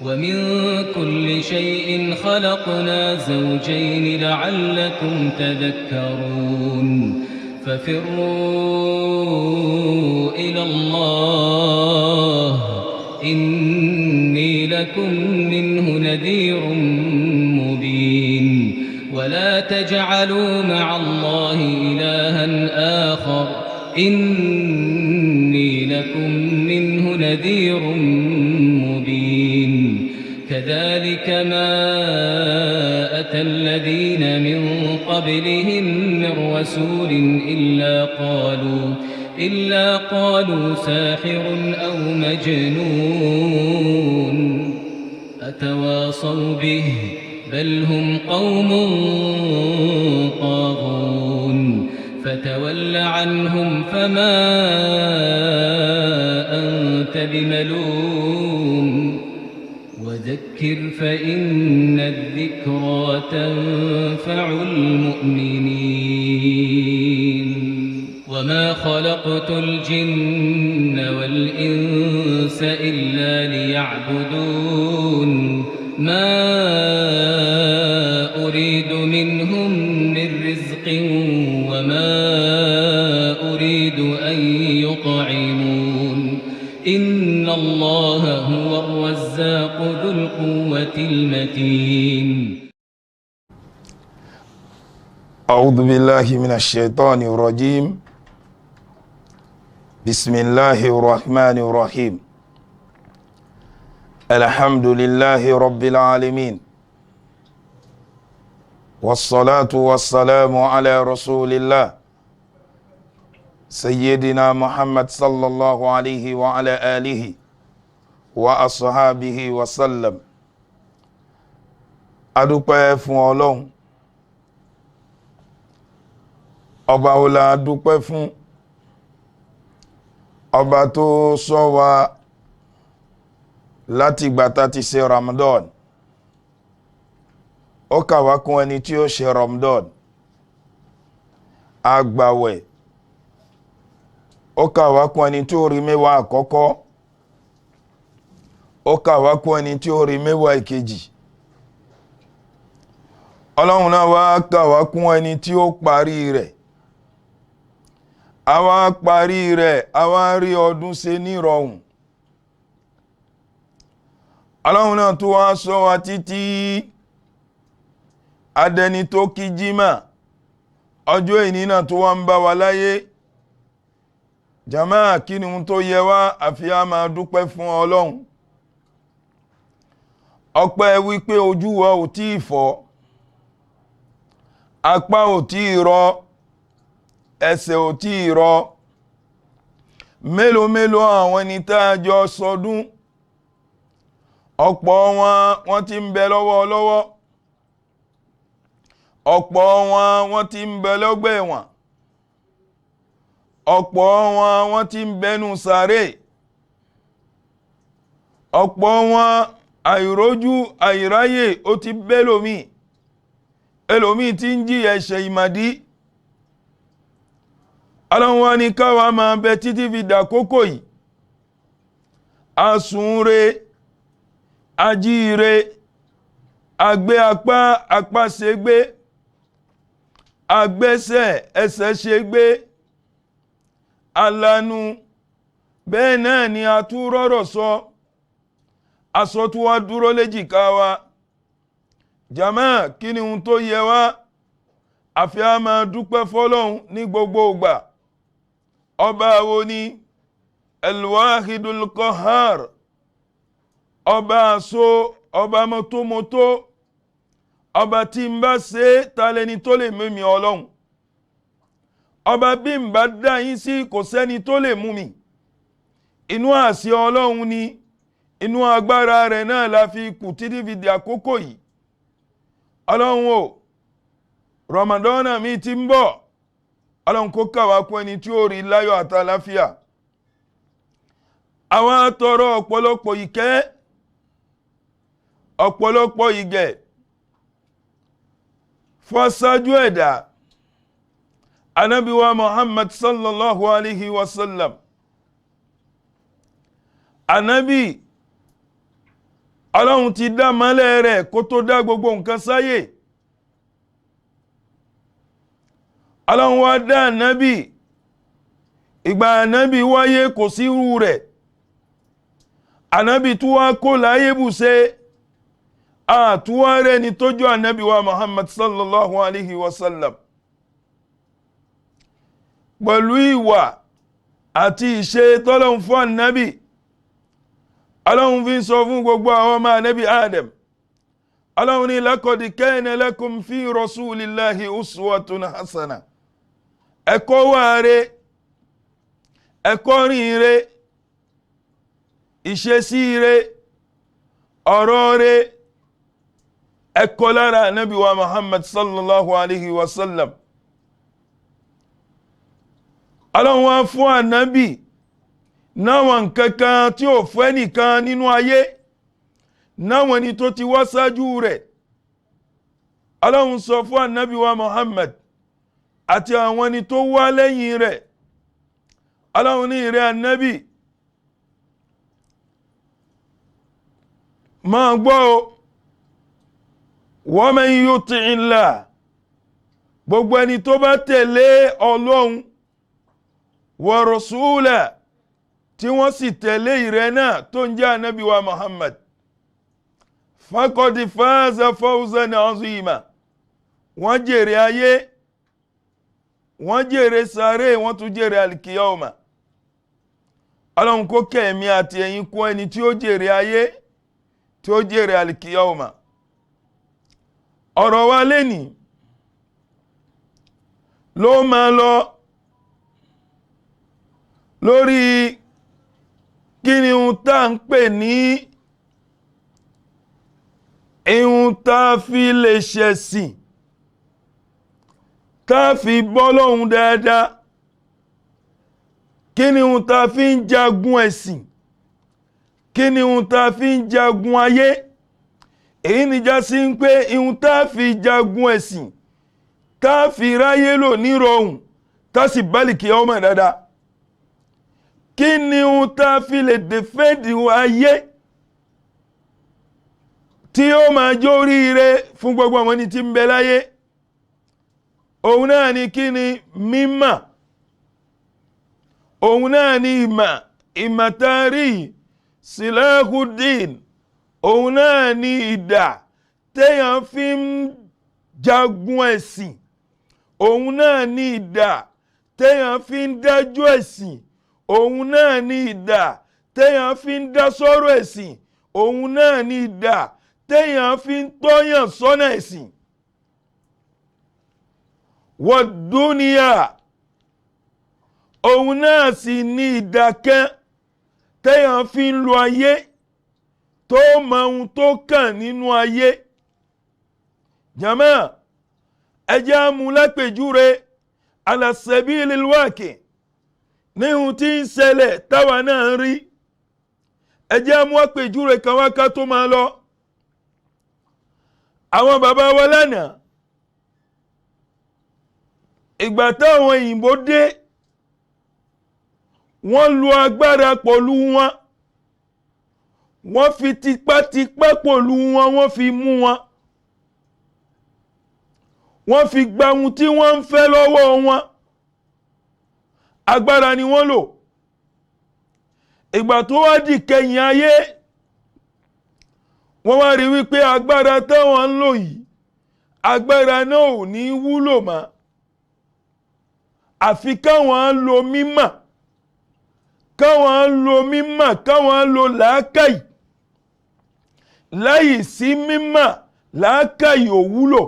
ومن كل شيء خلقنا زوجين لعلكم تذكرون ففروا إلى الله إني لكم منه نذير مبين ولا تجعلوا مع الله إلها آخر إني لكم منه نذير مبين كذلك ما أتى الذين من قبلهم من رسول إلا قالوا ساحر أو مجنون أتواصوا به بل هم قوم طاغون فتول عنهم فما أنت بملوم وذكر فإن الذكرى تنفع المؤمنين وما خلقت الجن والإنس إلا ليعبدون ما أريد منهم من رزق وما أريد أن يطعمون إن الله هو الرزاق ذو القوة المتين أعوذ بالله من الشيطان الرجيم بسم الله الرحمن الرحيم الحمد لله رب العالمين والصلاة والسلام على رسول الله سيدنا محمد صلى الله عليه وعلى آله وأصحابه وسلم adúpẹ́ fún Ọlọ́run ọba ọlá adúpẹ́ fún ọba tó ṣọ́ wa láti gbàtà ti ṣe Ramadan ó kà wá kún ẹni tí ó ṣe Ramadan àgbàwẹ̀ ó kà wá kún ẹni tí ó rí mẹ́wàá àkọ́kọ́ ó kà wá kún ẹni tí ó rí mẹ́wàá ìkejì Ọlọ́run náà wá kà wá kún ẹni tí ó parí rẹ̀ àwa parí rẹ̀ àwa rí ọdún ṣe ní ìrọ̀rùn Ọlọ́run náà tó wá ṣọ́ wa títí adẹni tó kí jímà ọjọ́ ìní náà tó wá ń bá wa láyé jàmáà kí ni tó yẹ wá àfi a máa dúpẹ́ fún Ọlọ́run ọpẹ́ wípé ojú wa ò tí fọ́ apá ò tí rọ ẹsẹ̀ ò tí rọ mélòó àwọn ẹni tá a jọ sọdún ọ̀pọ̀ wọn ti ń bẹ lọ́wọ́ ọ̀pọ̀ wọn ti ń bẹ lọ́gbà ẹ̀wọ̀n ọ̀pọ̀ wọn ti ń bẹnu sàréè ọ̀pọ̀ wọn àìrójú àìráyè ó ti bẹ́lòmí ẹlòmí tí ń jí ẹ̀ṣẹ̀ ìmàdí Ọlọ́run wá ní káwa máa bẹ títí fi dàkókò yìí asùnre ajíire agbé apá ṣe gbé agbẹ́sẹ̀ ẹsẹ̀ ṣe gbé alanu bẹ́ẹ̀ náà ni a tún rọ́rọ̀ sọ aṣọ tó wá dúró léjìká wa jàmáà kí ni ohun tó yẹ wá àfi a máa dúpẹ́ fọ́lọ́hun ní gbogbo ìgbà ọba wo ni Al-Wahidul Qahhar ọba àṣọ ọba mọ́tómọ́tó ọba tí ń bá ṣe tàlẹ́ni tó lè mímí Ọlọ́run ọba bí ń bá dá yín sí kò sẹ́ni tó lè mú mi inú àṣẹ Ọlọ́run ni inú agbára rẹ̀ náà la fi kù títí fi di àkókò yìí Ọlọ́run o Ramadana mi ti ń bọ̀ Ọlọ́run kó kà wá kún ẹni tí ó rí láyọ̀ àtàláfíà àwọn atọrọ ọ̀pọ̀lọpọ̀ ìkẹ́ ọ̀pọ̀lọpọ̀ ìgẹ̀ fọ́sájú ẹ̀dá Ànábì wa Muhammad sallallahu alaihi wasallam Ànábì Ọlọ́run ti dá mọ́lẹ̀ rẹ̀ kó tó dá gbogbo nǹkan sáyé. Ọlọ́run wá dá ànábì, ìgbà ànábì wáyé kò sí irú rẹ̀. Ànábì tó wá kó láyé bùṣe, àtúwá rẹ̀ ni tójú ànábì wa Muhammad sallallahu alaihi wasallam. Pẹ̀lú ìwà àti ìṣe tọ́lọ́run fún ànábì, Ọlọ́run fi ń sọ fún gbogbo àwọn ọmọ ànábì Adam. Ọlọ́run ní laqad kana lakum fi rasulillahi uswatun hasana. Ẹ̀kọ́ wà rẹ̀, ẹ̀kọ́ rìn rẹ̀, ìṣesí rẹ̀, ọ̀rọ̀ rẹ̀, ẹ̀kọ́ lára ànábì wa Muhammad sallallahu alaihi wasallam. Ọlọ́run wá fún ànábì náwọn kankan tí ó fẹ́ nìkan nínú ayé, náwọn ni tó ti wá sáájú rẹ̀. Ọlọ́run sọ fún ànábì wa Muhammad àti àwọn ni tó wá lẹ́yìn rẹ̀. Ọlọ́run ní ìrẹ́ ànábì, máa gbọ́ wa man yuti'illah, gbogbo ẹni tó bá tẹ̀lé Ọlọ́run wa rasulahu, tí wọ́n sì tẹ̀lé ìrẹ́ náà tó ń jẹ́ ànábì wa Muhammad, faqad faza fawzan azima, wọ́n jèrè ayé, wọ́n jèrè sàárè, wọ́n tún jèrè alkiyama. Ọlọ́run kó kẹ́ẹ̀mí àti ẹ̀yin kún ẹni tí ó jèrè ayé, tí ó jèrè alkiyama. Ọ̀rọ̀ wa lẹ́ni ló máa lọ lórí kí ni ohun tá ń pè ní ihun tá fi lè ṣẹ̀sìn, tá fi bọ́lọ́hun dáadáa, kí ni ohun tá fi ń jagun ẹ̀sìn, kí ni ohun tá fi ń jagun ayé. Èyí ni já sí ń pé ihun tá fi jagun ẹ̀sìn, tá fi ráyé lò nírọ̀hùn, tá sì bálìkì ọmọ dáadáa. Kí ni ohun tá fi lè dẹ̀fẹ́dì ayé tí ó máa jó ríire fún gbogbo àwọn ẹni tí ń bẹ láyé. Òun náà ni kí ni mímọ̀, òun náà ni ìmọ̀tàrí silahuddin, òun náà ni ìdà téèyàn fi ń jagun ẹ̀sìn, òun náà ni ìdà téèyàn fi ń dájú ẹ̀sìn, òun náà ni ìdà téèyàn fi ń dá sọ́rọ̀ ẹ̀sìn, òun náà ni ìdà téèyàn fi ń tọ́yàn sọ́nà ẹ̀sìn. Wad-dunya, òun náà sì ni ìdà kan téèyàn fi ń lo ayé, tó mọ ohun tó kàn nínú ayé. Jàmáà, ẹ jẹ́ á mú lápèjúwe ala sabilil waqi', ní ohun tí ń ṣẹlẹ̀ táwa náà ń rí. Ẹ jẹ́ á mú àpèjúwe kan wá ká tó máa lọ. Àwọn bàbá wa lánàá, ìgbà táwọn òyìnbó dé, wọ́n lo agbára pẹ̀lú wọn, wọ́n fi tipátipá pẹ̀lú wọn, wọ́n fi mú wọn, wọ́n fi gba ohun tí wọ́n ń fẹ́ lọ́wọ́ wọn. Agbára ni wọ́n lò. Ìgbà tó wá di kẹyìn ayé, wọ́n wá rí wípé agbára táwọn ń lò yìí, agbára náà ò ní wúlò mọ́. Àfi káwọn lo mímọ̀, káwọn lo mímọ̀, káwọn lo làákàyè. Láì sí mímọ̀, làákàyè ò wúlò.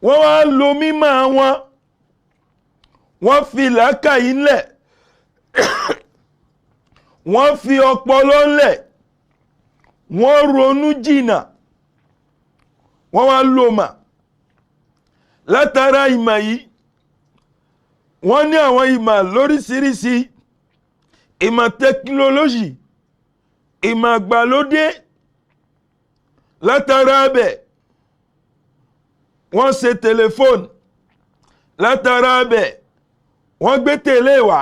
Wọ́n wá lo mímọ̀ wọn, wọ́n fi làákàyè ńlẹ̀, wọ́n fi ọpọlọ ńlẹ̀, wọ́n ronú jìnnà, wọ́n wá lò mà. Látara ìmọ̀ yìí, wọ́n ní àwọn ìmọ̀ lóríṣiríṣi, ìmọ̀ tẹkinọ́lọ́jì, ìmọ̀ àgbàlódé. Látara bẹ̀, wọ́n ṣe tẹlifóònù. Látara bẹ̀, wọ́n gbé tẹ̀lé wá.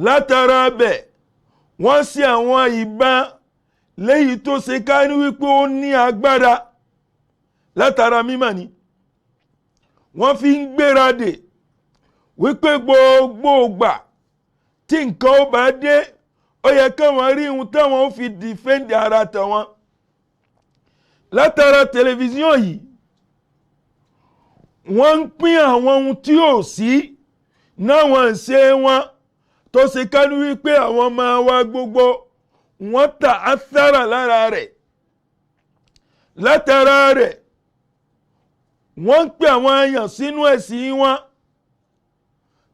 Látara bẹ̀, wọ́n ṣe àwọn ìbọn léyìí tó ṣe ká ní wípé ó ní agbára látara mímọ̀ ni wọ́n fi ń gbéradè wípé gbogbo ìgbà tí nǹkan ó bá dé ó yẹ káwọn rí ohun táwọn ó fi dìfẹ́ǹdì ara tàwọn látara tẹlifíṣọ̀n yìí wọ́n ń pín àwọn ohun tí ò sí náwọn ṣe wọn tó ṣe ká ní wípé àwọn ọmọ wa gbogbo wọ́n ta àṣàrà lára rẹ̀ látara rẹ̀ wọ́n ń pè àwọn èèyàn sínú ẹ̀sìn wọn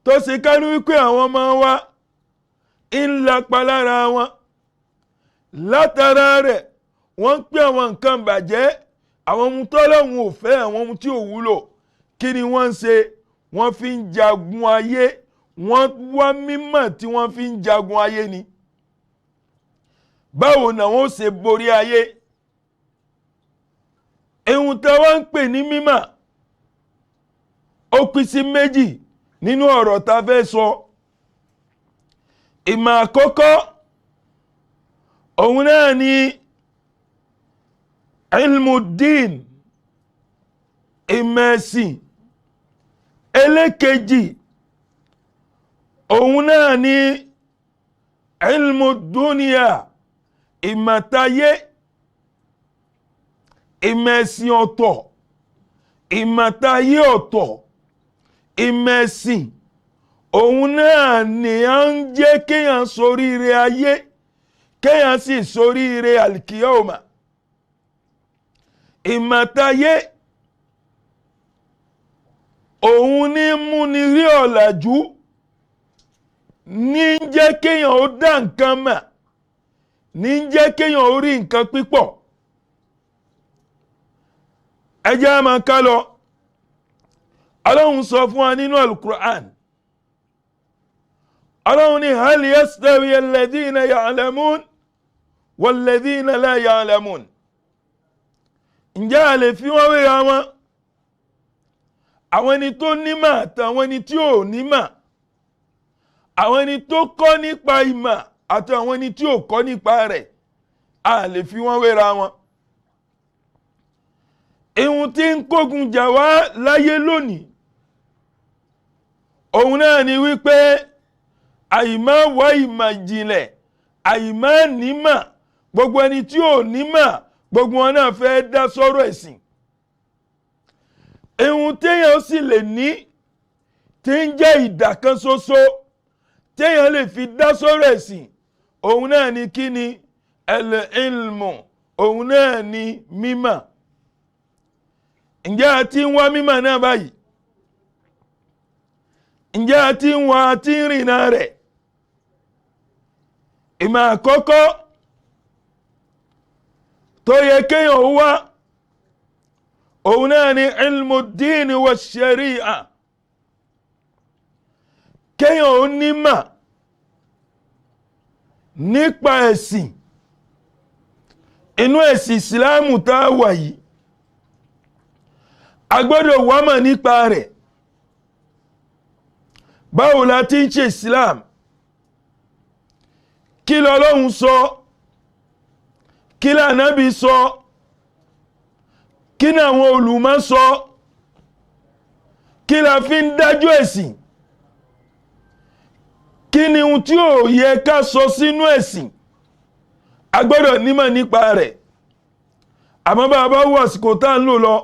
tó ṣe ká ní wípé àwọn ọmọ wa ń lapa lára wọn látara rẹ̀ wọ́n ń pè àwọn nǹkan bàjẹ́ àwọn ohun tọ́lọ́hun ò fẹ́ àwọn ohun tí ò wúlò kí ni wọ́n ń ṣe wọ́n fi ń jagun ayé wọ́n wá mímọ̀ tí wọ́n fi ń jagun ayé ni báwo náà wọ́n ṣe borí ayé ohun tí wọ́n ń pè ní mímọ̀ ó pín sí méjì nínú ọ̀rọ̀ tá a fẹ́ sọ ìmọ̀ àkọ́kọ́ òun náà ni ilmuddin ìmọ̀ ẹ̀sìn ẹlẹ́kejì òun náà ni ilmudduniya ìmọ̀tayé ìmọ̀ ẹ̀sìn ọ̀tọ̀ ìmọ̀tayé ọ̀tọ̀ ìmọ̀ ẹ̀sìn òun náà ni a ń jẹ́ kéèyàn ṣoríire ayé kéèyàn sì ṣoríire alkiyoma ìmọ̀tayé òun ní múni rí ọ̀làjú ní jẹ́ kéèyàn ó dá nǹkan mọ̀ ní jẹ́ kéèyàn ó rí nǹkan pípọ̀ ẹ jẹ́ á máa ká lọ Ọlọ́run sọ fún wa nínú al-Qur'an Ọlọ́run ní hal yastawi alladhina ya'lamun walladhina la ya'lamun ǹjẹ́ a lè fi wọ́n wéra wọn àwọn ẹni tó nímọ̀ àtàwọn ẹni tí ò nímọ̀ àwọn ẹni tó kọ́ nípa ìmọ̀ àti àwọn ẹni tí ò kọ́ nípa rẹ̀ a lè fi wọ́n wéra wọn ihun tí ń kógun jà wá láyé lónìí òun náà ni wípé àìmọ̀ wá ìmọ̀ ìjìnlẹ̀ àìmọ̀ nímọ̀ gbogbo ẹni tí ò nímọ̀ gbogbo wọn náà fẹ́ dá sọ́rọ̀ ẹ̀sìn ihun téèyàn sì lè ní tí ń jẹ́ ìdá kan ṣoṣo téèyàn lè fi dá sọ́rọ̀ ẹ̀sìn òun náà ni kí ni al-ilmu òun náà ni mímọ̀ ǹjẹ́ a ti ń wá mímọ̀ náà báyìí ǹjẹ́ a ti ń wá a ti ń rìnà rẹ̀ ìmọ̀ àkọ́kọ́ tó yẹ kéèyàn wá òun náà ni ilmu dini wa sharia kéèyàn ó nímọ̀ nípa ẹ̀sìn inú ẹ̀sìn ìsìláàmù tá a wà yìí a gbọ́dọ̀ wá mọ̀ nípa rẹ̀ báwo la ti ń ṣe islam kí l'Ọlọ́hun sọ kí l'Ànábì sọ kí ni àwọn olùmọ̀ sọ kí la fi ń dájú ẹ̀sìn kí ni ohun tí ò yẹ ká sọ sínú ẹ̀sìn a gbọ́dọ̀ nímọ̀ nípa rẹ̀ àmọ́ bá a bá wọ àsìkò tá ń lò lọ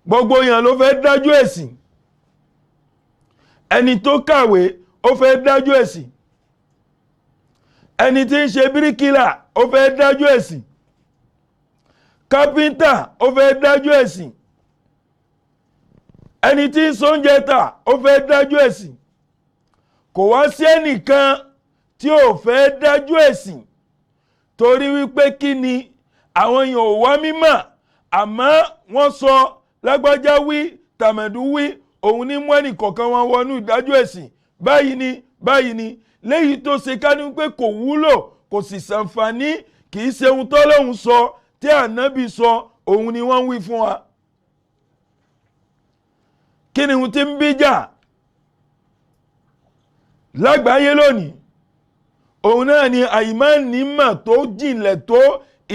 gbogbo èèyàn ló fẹ́ dájú ẹ̀sìn ẹni tó kàwé ó fẹ́ dájú ẹ̀sìn ẹni tí ń ṣe bíríkìlà ó fẹ́ dájú ẹ̀sìn kápíntà ó fẹ́ dájú ẹ̀sìn ẹni tí ń ṣoúnjẹ tà ó fẹ́ dájú ẹ̀sìn kò wá sí ẹnìkan tí ò fẹ́ dájú ẹ̀sìn torí wípé kí ni àwọn èèyàn ò wá mímọ̀ àmọ́ wọ́n sọ lágbájá wí tàmẹ̀dú wí òun ní mú ẹnì kọ̀ọ̀kan wọn wọnú ìdájọ́ ẹ̀sìn báyìí ni léyìí tó ṣe ká ní pé kò wúlò kò sì ṣàǹfààní kì í ṣe ohun tọ́lọ́hun sọ tí ànábì sọ òun ni wọ́n ń wí fún wa kí ni ohun tí ń bíjà lágbàáyé lónìí òun náà ni àìmọ́ nímọ̀ tó jìnlẹ̀ tó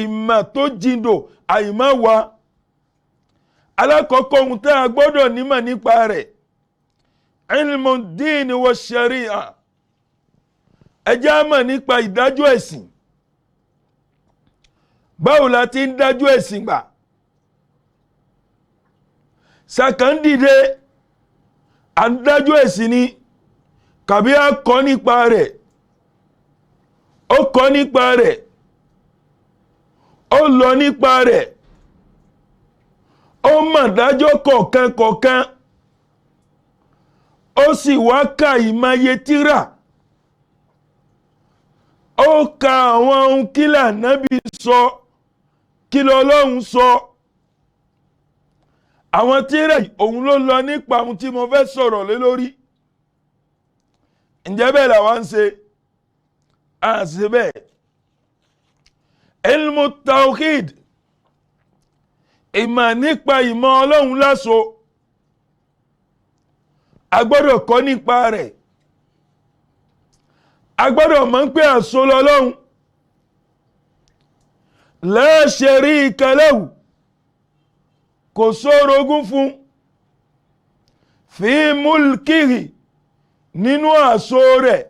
ìmọ̀ tó jìndò àìmọ́ wa. Alákọ̀ọ́kọ́ ohun tí a gbọ́dọ̀ nímọ̀ nípa rẹ̀ ilmu dín wa sharia, ẹ jẹ́ á mọ̀ nípa ìdájọ́ ẹ̀sìn. Báwo la ti ń dájọ́ ẹ̀sìn gbà? Sàkàndìde à ń dájọ́ ẹ̀sìn ni kàbí a kọ́ nípa rẹ̀, ó kọ́ nípa rẹ̀, ó lọ nípa rẹ̀, ó mọ̀ dájọ́ kọ̀ọ̀kan kọ̀ọ̀kan, ó sì wá ka ìmọye tírà, ó ka àwọn ohun kí l'Ànábì sọ, kí l'Ọlọ́run sọ. Àwọn tírà òun ló lọ nípa ohun tí mo fẹ́ sọ̀rọ̀ lé lórí. Ǹjẹ́ bẹ́ẹ̀ làwa ń ṣe? À ń ṣe bẹ́ẹ̀. Ilmu tawhid, ìmọ̀ nípa ìmọ̀ Ọlọ́run láso, a gbọ́dọ̀ kọ́ nípa rẹ̀. A gbọ́dọ̀ mọ̀ pé àṣọ l'Ọlọ́run, la sharika lahu, kò sórogún fún, fi mulkihi, nínú àṣọ rẹ̀,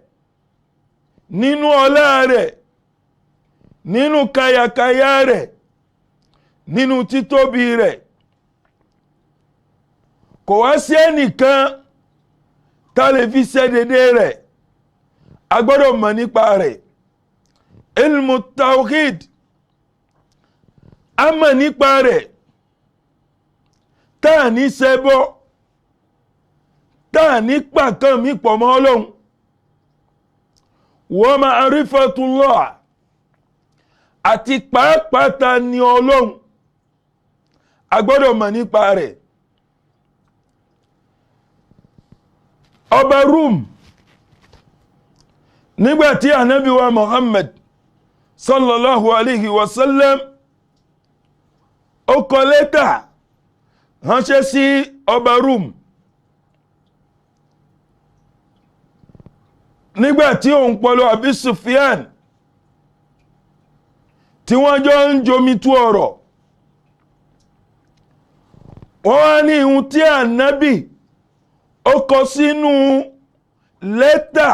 nínú ọlá rẹ̀, nínú kayakaya rẹ̀, nínú títóbi rẹ̀. Kò wá sí ẹnìkan tá lè fi ṣe dédé rẹ̀. A gbọ́dọ̀ mọ̀ nípa rẹ̀. Ilmu tawhid, a mọ̀ nípa rẹ̀, táà ní ṣẹbọ, táà ní pàkan mí pọ̀ mọ́ Ọlọ́run. Wa ma'rifatullah, àti pàápàá ta ni Ọlọ́run, a gbọ́dọ̀ mọ̀ nípa rẹ̀. Ọba Rum, nígbàtí Ànábì wa Muhammad sallallahu alaihi wasallam ó kọ lẹ́tà ránṣẹ́ sí ọba Rum, nígbàtí òun pẹ̀lú Abi Sufyan tí wọ́n jọ ń jomi tú ọ̀rọ̀, wọ́n wá ní ihun tí Ànábì ó kọ sínú lẹ́tà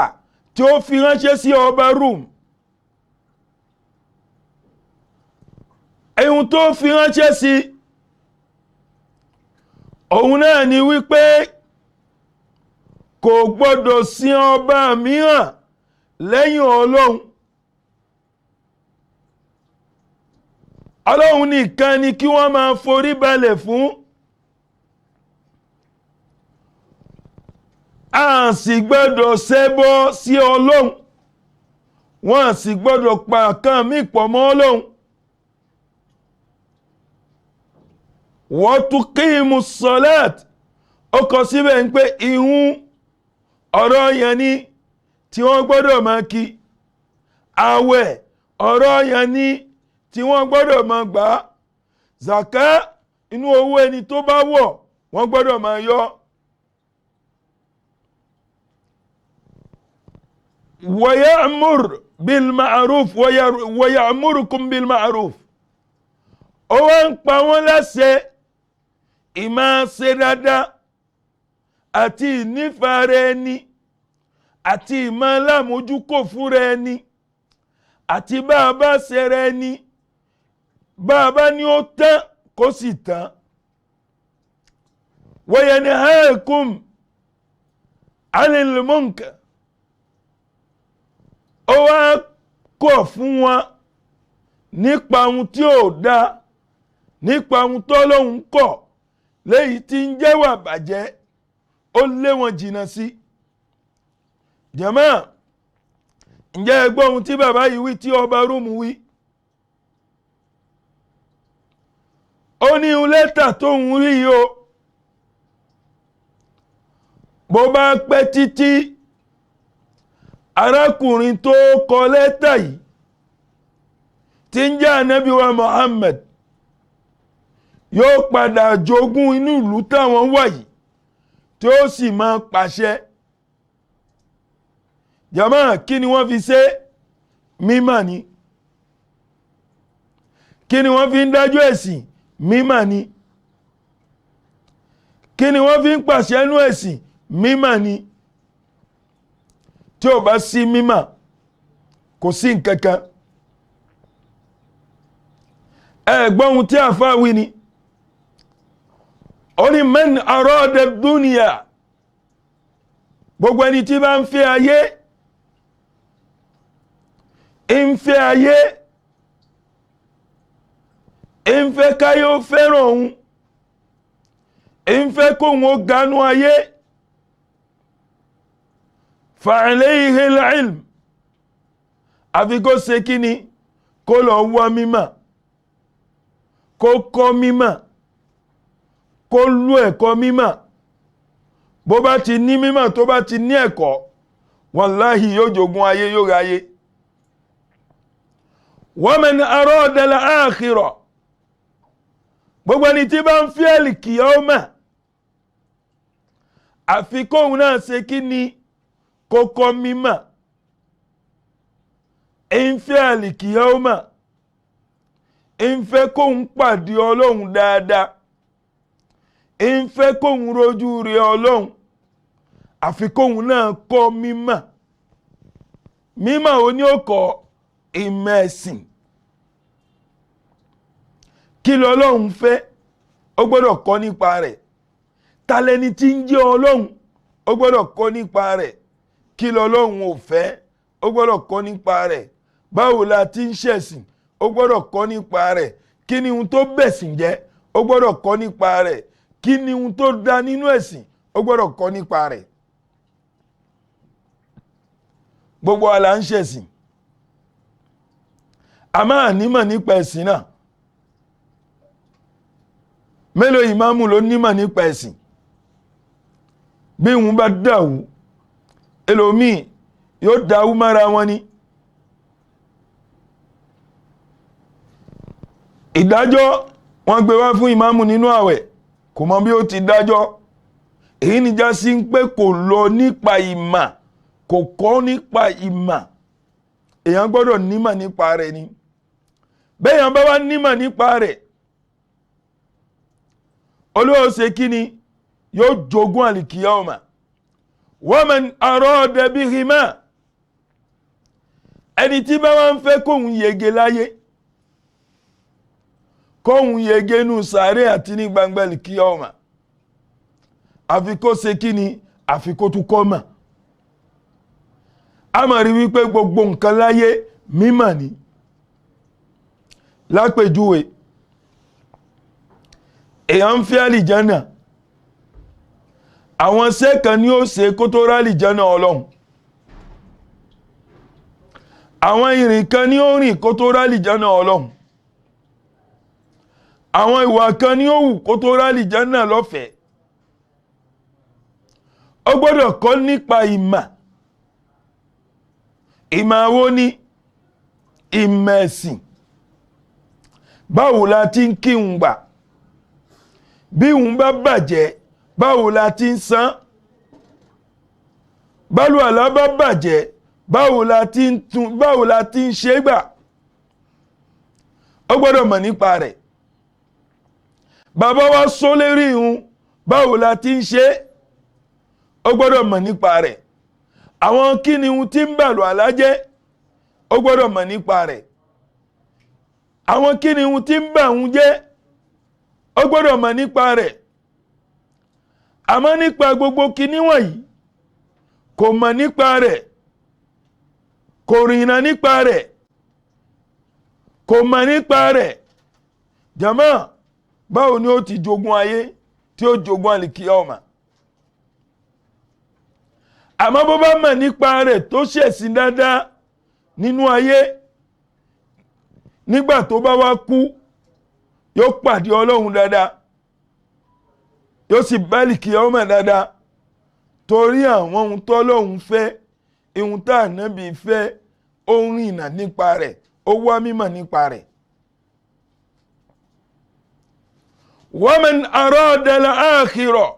tí ó fi ránṣẹ́ sí ọba Rum. Ihun tó fi ránṣẹ́ sí òun náà ni wípé kò gbọdọ̀ sin ọba mìíràn lẹ́yìn Ọlọ́run. Ọlọ́run nìkan ni kí wọ́n máa forí balẹ̀ fún. A sì gbọdọ̀ ṣẹbọ sí Ọlọ́run, wọ́n sì gbọdọ̀ pa kan mí pọ̀ mọ́ Ọlọ́run. Wa tuqimu salat, ó kọ síbẹ̀ ń pé ìhun ọ̀ranyàn ni tí wọ́n gbọdọ̀ máa kí. Àwẹ̀ ọ̀ranyàn ni tí wọ́n gbọdọ̀ máa gbà. Zaka inú owó ẹni tó bá wọ̀ wọ́n gbọdọ̀ máa yọ. Wa ya'mur bil ma'ruf wa ya'murukum bil ma'ruf, ó wá ń pa wọ́n láṣẹ ìmá ṣe dáadáa àti ìnífàára ẹni àti ìmá lámójúkò fúnra ẹni àti bá a bá ṣẹra ẹni, bá a bá ní ó tán kó sì tán. Wa yanhakum 'anil munkar, ó wá kọ̀ fún wọn nípa ohun tí ò dáa, nípa ohun t'Ọlọ́hun kọ̀, léyìí tí ń jẹ́wà bàjẹ́, ó lé wọn jìnnà sí. Jàmáà, ǹjẹ́ ẹ gbọ́ ohun tí bàbá yìí wí, tí ọba Rum wí? Ó ní lẹ́tà tó ń rí yìí o, bó bá pẹ́ títí arákùnrin tó kọ lẹ́tà yìí tí ń jẹ́ Ànábì wa Muhammad yóò padà jogún inú ìlú táwọn wà yìí tí ó sì máa pàṣẹ. Jàmáà, kí ni wọ́n fi ṣe? mímọ̀ ni. Kí ni wọ́n fi ń dájọ́ ẹ̀sìn? Mímọ̀ ni. Kí ni wọ́n fi ń pàṣẹ nínú ẹ̀sìn? Mímọ̀ ni. Tí ó bá sí mímọ̀, kò sí nǹkankan. Ẹgbọ́n ohun tí àfáà wí ni, ó ní man arada dunya, gbogbo ẹni tí bá ń fẹ́ ayé, ń fẹ́ káyé ó fẹ́ràn òun, ń fẹ́ kóhun ó ganú ayé, fa alayhi al-ilm, àfi kó ṣe kíni? Kó lọ wá mímọ̀, kó kọ́ mímọ̀, kó lú ẹ̀kọ́ mímọ̀. Bó bá ti ní mímọ̀, tó bá ti ní ẹ̀kọ́, wallahi yóò jogún ayé, yóò ráyé. Wa man arada al-akhirah, gbogbo ẹni tí bá ń fẹ́ al-qiyamah, àfi kóhun náà ṣe kíni? Kó kọ́ mímọ̀. ń fẹ́ al-qiyamah, ń fẹ́ kóhun pàdé Ọlọ́hun dáadáa, ń fẹ́ kóhun rojú rí Ọlọ́hun, àfi kóhun náà kọ́ mímọ̀. Mímọ̀ ó ní ó kọ́ ìmọ̀ ẹ̀sìn. Kí l'Ọlọ́hun fẹ́? Ó gbọ́dọ̀ kọ́ nípa rẹ̀. Ta lẹni tí ń jẹ́ Ọlọ́hun? Ó gbọ́dọ̀ kọ́ nípa rẹ̀. Kí l'Ọlọ́hun ò fẹ́? Ó gbọ́dọ̀ kọ́ nípa rẹ̀. Báwo la ti ń ṣẹ̀sìn? Ó gbọ́dọ̀ kọ́ nípa rẹ̀. Kí ni ohun tó bẹ̀sìn jẹ́? Ó gbọ́dọ̀ kọ́ nípa rẹ̀. Kí ni ohun tó dá nínú ẹ̀sìn? Ó gbọ́dọ̀ kọ́ nípa rẹ̀. Gbogbo wa la ń ṣẹ̀sìn, a máa nímọ̀ nípa ẹ̀sìn náà. Mélòó ìmáàmù ló nímọ̀ nípa ẹ̀sìn? Bí wọ́n bá dáwù, ẹlòmíì yóò dáwù mára wọn ni. Ìdájọ́ wọ́n gbé wá fún ìmáàmù nínú àwẹ̀, kò mọ̀ bí ó ti dájọ́. Èyí ni já sí ń pé kò lọ nípa ìmọ̀, kò kọ́ nípa ìmọ̀. Èyàn gbọ́dọ̀ nímọ̀ nípa rẹ̀ ni. Bẹ́yàn bá wá nímọ̀ nípa rẹ̀, Olúwa ṣe kí ni? Yóò jogún al-qiyamah. Wa man arada bihima, ẹni tí bá wá ń fẹ́ kóhun yege láyé, kóhun yege nú sàárè àti ní gbangba al-qiyamah, àfi kó ṣe kí ni? Àfi kó tún kọ́ mọ̀. A máa rí wípé gbogbo nǹkan láyé mímọ̀ ni. Lápèjúwe, èyàn ń fẹ́ àlìjánà, àwọn iṣẹ́ kan ni ó ṣe kó tó rá àlìjánà Ọlọ́hun, àwọn ìrìn kan ni ó rìn kó tó rá àlìjánà Ọlọ́hun, àwọn ìwà kan ni ó hù kó tó rá àlìjánà lọ́fẹ̀ẹ́. Ó gbọ́dọ̀ kọ́ nípa ìmọ̀. Ìmọ̀ wo ni? Ìmọ̀ ẹ̀sìn. Báwo la ti ń kírun gbà? Bí òun bá bàjẹ́, báwo la ti ń san? Bálùwàlá bá bàjẹ́, báwo la ti ń ṣe gbà? Ó gbọ́dọ̀ mọ̀ nípa rẹ̀. Bàbá wa sọ lérí ìhun, báwo la ti ń ṣe? Ó gbọ́dọ̀ mọ̀ nípa rẹ̀. Àwọn kí ni ohun tí ń bàlùwàlá jẹ́? Ó gbọ́dọ̀ mọ̀ nípa rẹ̀. Àwọn kí ni ohun tí ń bà òun jẹ́? Ó gbọ́dọ̀ mọ̀ nípa rẹ̀. Àmọ́ nípa gbogbo kíní wọ̀nyí, kò mọ̀ nípa rẹ̀, kò rìnà nípa rẹ̀, kò mọ̀ nípa rẹ̀. Jàmá, báwo ni ó ti jogún ayé tí ó jogún al-qiyamah? Àmọ́ bó bá mọ̀ nípa rẹ̀ tó ṣẹ̀sìn dáadáa nínú ayé, nígbà tó bá wá kú, yóò pàdé Ọlọ́hun dáadáa, yóò sì bá al-qiyamah dáadáa. Torí àwọn ohun t'Ọlọ́hun fẹ́, ohun tá Ànábì fẹ́, ó rìnà nípa rẹ̀, ó wá mímọ̀ nípa rẹ̀. Wa man arada al-akhirah,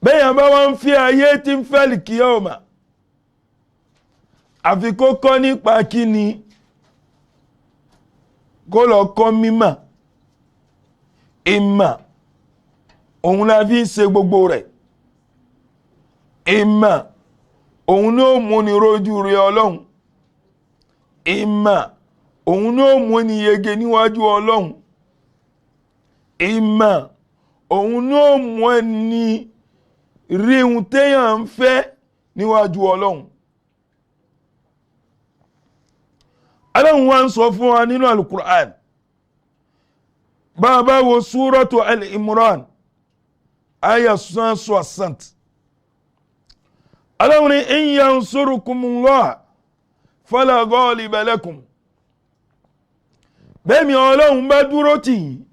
bẹ́yàn bá wá ń fi ayé tí ń fẹ́ al-qiyamah, àfi kó kọ́ nípa kíni kó lọ kọ́ mímọ̀ ìmọ̀ òun la fi ń ṣe gbogbo rẹ̀ ìmọ̀ òun ní ó mú ni rójú rí Ọlọ́run ìmọ̀ òun ní ó mú ni yege níwájú Ọlọ́run ìmọ̀ òun ní ó mú ẹni rí ohun téèyàn ń fẹ́ níwájú Ọlọ́run. Ọlọ́run wá ń sọ fún wa nínú Al-Qur'an bàbá wo Suratu Al-Imran aya 60. Ọlọ́run ní in yansurukumullah fala ghaliba lakum. Bẹ́ẹ̀mi Ọlọ́run bá dúró tì yín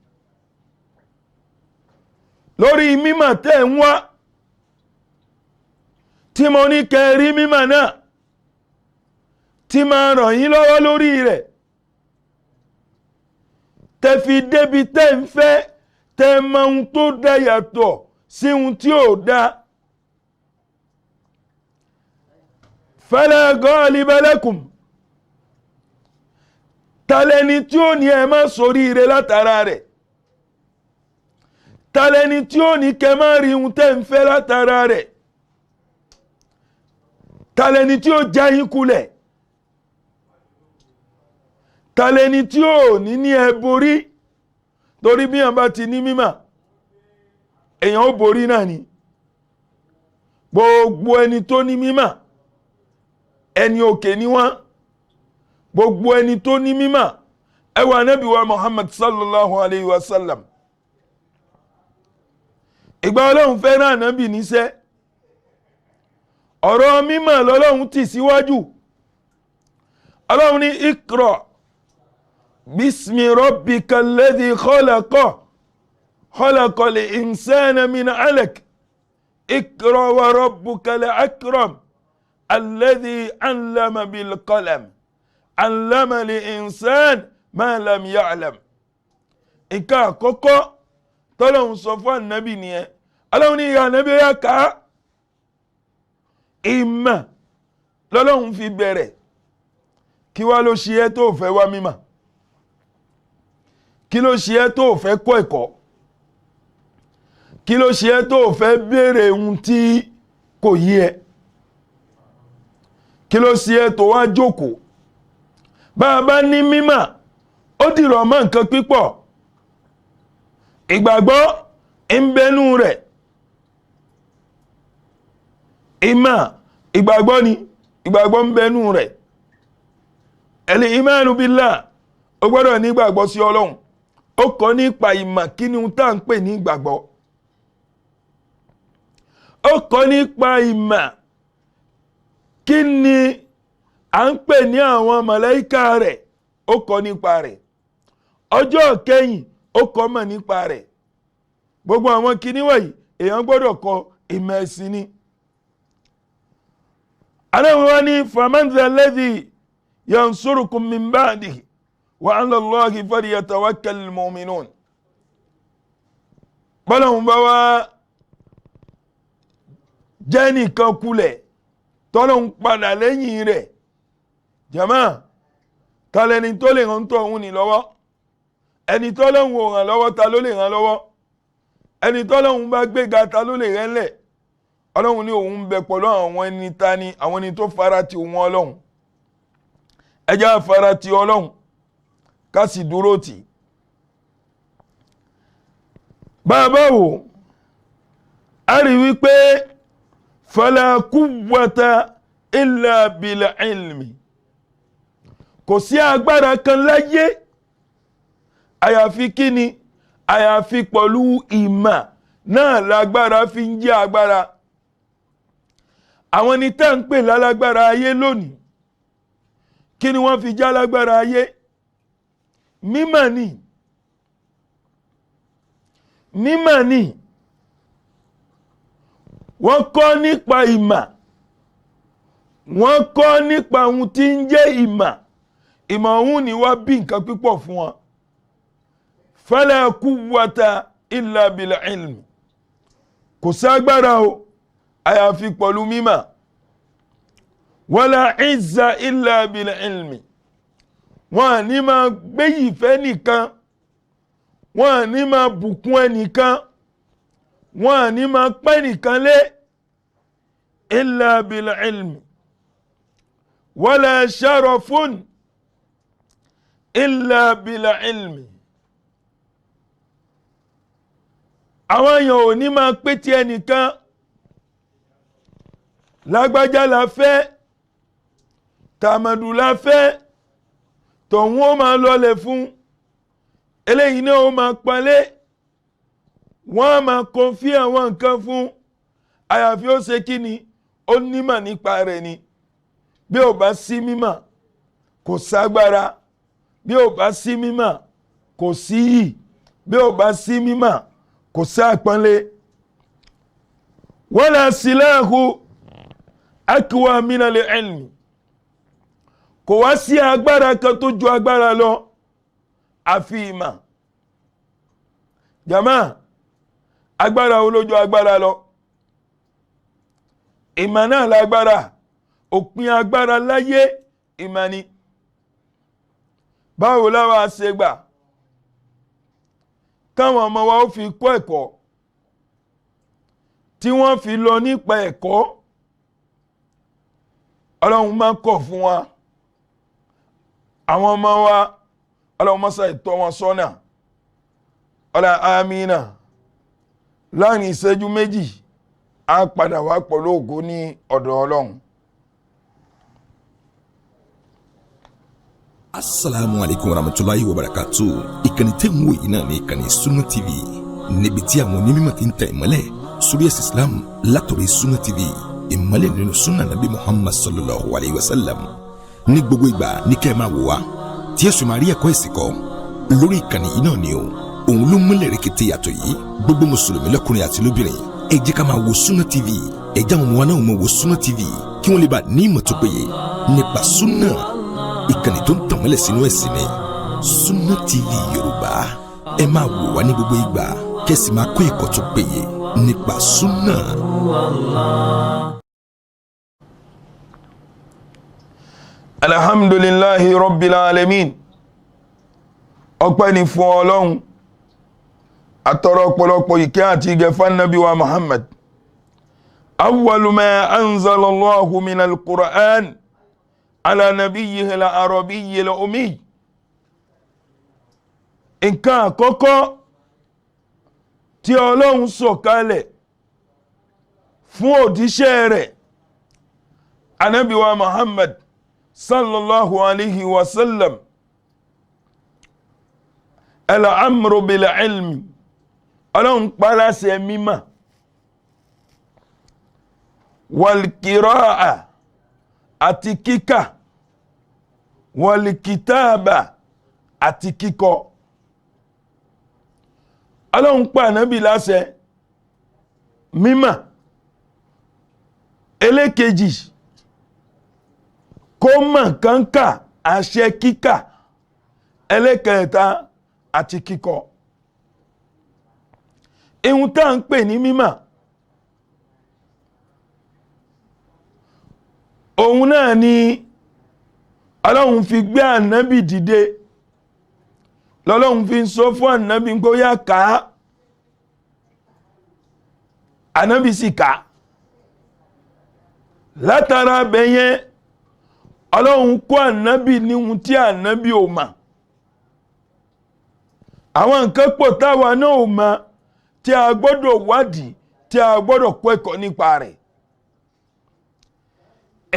lórí mímọ̀ tẹ́ ń wá tí mo ní kẹrí mímọ̀ náà tí máa ràn yín lọ́wọ́ lórí rẹ̀ tẹ́ fi débi tẹ́ ń fẹ́ tẹ́ mọ ohun tó dá yàtọ̀ sí ohun tí ò dá. Fala ghaliba lakum. Talẹ́ni tí ó ní ẹ má ṣoríire látara rẹ̀ talẹ́ni tí ó ní kẹ má rí ohun tẹ́ ń fẹ́ látara rẹ̀ talẹ́ni tí ó já yín kulẹ̀ talẹ́ni tí ó ní ẹ borí torí bí wọ́n bá ti ní mímọ̀ èèyàn ó borí náà ni gbogbo ẹni tó ní mímọ̀ ẹni òkè ni wọ́n gbogbo ẹni tó ní mímọ̀ ẹ wo Ànábì wa Muhammad sallallahu alayhi wa sallam ìgbà Ọlọ́run fẹ́ rán Ànábì níṣẹ́ ọ̀rọ̀ mímọ̀ lọ́lọ́run tì síwájú. Ọlọ́run ní Iqra bismi rabbika alladhi khalaqa khalaqal insana min 'alaq Iqra wa rabbukal akram alladhi 'allama bil qalam 'allama al insana ma lam ya'lam. Ìka àkọ́kọ́ tọ́lọ́run sọ fún Ànábì nìyẹn. Ọlọ́run ní ìyá Ànábì yá ká ìmọ̀ lọ́lọ́run fi bẹ̀rẹ̀. Kí wá ló ṣe ẹ́ tó fẹ́ wá mímọ̀? Kí ló ṣe ẹ́ tó fẹ́ kọ́ ẹ̀kọ́? Kí ló ṣe ẹ́ tó fẹ́ béèrè ohun tí kò yé ẹ? Kí ló ṣe ẹ́ tó wá jókòó? Bá a bá ní mímọ̀ ó dìrọ̀ mọ́ nǹkan pípọ̀. Ìgbàgbọ́ ń bẹnu rẹ̀. Ìmọ̀ ìgbàgbọ́ ni ìgbàgbọ́ ń bẹnu rẹ̀. Al-imanu billah ó gbọ́dọ̀ ní ìgbàgbọ́ sí Ọlọ́run. Ó kọ́ nípa ìmọ̀ kí ni ohun tá à ń pè ní ìgbàgbọ́. Ó kọ́ nípa ìmọ̀ kí ni à ń pè ní àwọn màláíkà rẹ̀. Ó kọ́ nípa rẹ̀. Ọjọ́ kẹ́yìn ó kọ́ mọ̀ nípa rẹ̀. Gbogbo àwọn kíní wọ̀nyí èèyàn gbọ́dọ̀ kọ́ ìmọ̀ ẹ̀sìn ni. Ànábì wa ní faman dha alladhi yansurukum min ba'dihi wa 'ala Allahi falyatawakkalil mu'minun. Bọ́lọ́hun bá wá jẹ́ nìkan kulẹ̀ tọ́lọ́hun padà lẹ́yìn rẹ̀. Jàmá talẹ́ni tó lè ràn tọ́ òun ní lọ́wọ́. Ẹni tọ́lọ́hun ò ràn lọ́wọ́ ta ló lè ràn lọ́wọ́? Ẹni tọ́lọ́hun bá gbéga ta ló lè rẹ́ ńlẹ̀? Ọlọ́run ní òun bẹ pẹ̀lú àwọn ẹni ta ni àwọn ẹni tó fara ti òun Ọlọ́run. Ẹ jẹ́ á fara ti Ọlọ́run ká sì dúró tì. Bàbá wò a rí wípé fala quwwata illa bil ilmi. Kò sí agbára kan láyé àyàfi kíni àyàfi pẹ̀lú ìmọ̀ náà lágbára fi ń jẹ́ agbára. Àwọn ni tá ń pè lálágbára ayé lónìí kí ni wọ́n fi já lágbára ayé? Mímọ̀ ni. Mímọ̀ ni. Wọ́n kọ́ nípa ìmọ̀. Wọ́n kọ́ nípa ohun tí ń jẹ́ ìmọ̀. Ìmọ̀ ọ̀hún ni wá bí nǹkan pípọ̀ fún wọn. Fala quwwata illa bil ilmi. Kò ságbára o àyàfi pẹ̀lú mímọ̀. wala izza illa bil ilmi wọ́n ní máa gbéyì fẹ́ nìkan wọ́n ní máa bùkún ẹnìkan wọ́n ní máa pẹ́ nìkan lé illa bil ilmi wala sharafun illa bil ilmi àwọn èèyàn ò ní máa pé tí ẹnìkan lágbájá la fẹ́ tàmàdù la fẹ́ tọ̀hún ó máa lọlẹ̀ fún eléyìí náà ó máa palẹ̀ wọ́n á máa kọfí àwọn nǹkan fún àyàfi ó ṣe kí ni ó nímọ̀ nípa rẹ̀ ni bí ò bá sí mímọ̀ kò ságbára bí ò bá sí mímọ̀ kò sí yìí bí ò bá sí mímọ̀ kò sí àpọ́nlé wala silahu akwa minal ilmi kò wá sí agbára kan tó ju agbára lọ àfi ìmọ̀ jama agbára olójú agbára lọ ìmọ̀ náà lágbára òpin agbára láyé ìmọ̀ ni báwo láwa ṣe gbà káwọn ọmọ wa ó fi kọ́ ẹ̀kọ́ tí wọ́n fi lọ nípa ẹ̀kọ́ ọlọ́run máa kọ̀ fún wa àwọn ọmọ wa ọlọ́run máa ṣàìtọ́ wọn sọ́nà ọlá amínà láàrin ìṣẹ́jú méjì á padà wá pẹ̀lú ògo ní ọ̀dọ̀ ọlọ́run. Assalamu alaikum warahmatullahi wabarakatuh. Ìkànnì tẹ́ ń wò yìí náà ní ìkànnì Sunna TV níbi tí àwọn onímọ̀ ti ń tẹ ìmọ́lẹ̀ sórí ẹ̀sìn Islam látọ̀rí Sunna TV ìmọ́lẹ̀ nínú sunna nabi Muhammad sallallahu alayhi wa sallam ní gbogbo ìgbà ní kẹ́ ẹ máa wò wá tí ẹ sì máa rí ẹ̀kọ́ ẹ̀sìn kọ́ lórí ìkànnì yìí náà ni o òun ló múlẹ̀ rẹ̀kẹ̀tẹ̀ yàtọ̀ yìí gbogbo mùsùlùmí lọ́kùnrin àti lóbìnrin ẹ jẹ́ ká máa wo Sunna TV ẹ jẹ́ àwọn ọmọ wa náà máa wo Sunna TV kí wọ́n lè bá ní ìmọ̀ tó péye nípa sunna ìkànnì tó ń tànmọ́lẹ̀ sínú ẹ̀sìn ni Sunna TV Yorùbá ẹ máa wò wá ní gbogbo ìgbà kẹ́sì máa kó ẹ̀kọ́ tó péye nípa sunna. Alhamdulillahi rabbil alamin ọpẹ́ ni fún Ọlọ́run àtọrọ ọ̀pọ̀lọpọ̀ ìkẹ́ àti ìgẹ̀ fún Ànábì wa Muhammad awwalu ma anzalallahu minal Qur'an ala nabiyyihi al-arabiyyi al-ummi nǹkan àkọ́kọ́ tí Ọlọ́run sọ̀kalẹ̀ fún òjíṣẹ́ rẹ̀ Ànábì wa Muhammad sallallahu alaihi wasallam al-amru bil ilmi Ọlọ́run pàláṣẹ mímọ̀ wal qira'a àti kíkà wal kitaba àti kíkọ Ọlọ́run pa Ànábì láṣẹ mímọ̀ ẹlẹ́kejì kó mọ̀ kánkà àṣẹ kíkà ẹlẹ́kẹta àti kíkọ ihun tá ń pè ní mímọ̀ òun náà ni Ọlọ́run fi gbé Ànábì dìde lọ́lọ́run fi ń sọ fún Ànábì kó yá ká Ànábì sì ká látara bẹ̀yẹn Ọlọ́run kó Ànábì níhun tí Ànábì ò mọ̀ àwọn nǹkan pọ̀ táwa náà ò mọ̀ tí a gbọ́dọ̀ wádìí tí a gbọ́dọ̀ kọ́ ẹ̀kọ́ nípa rẹ̀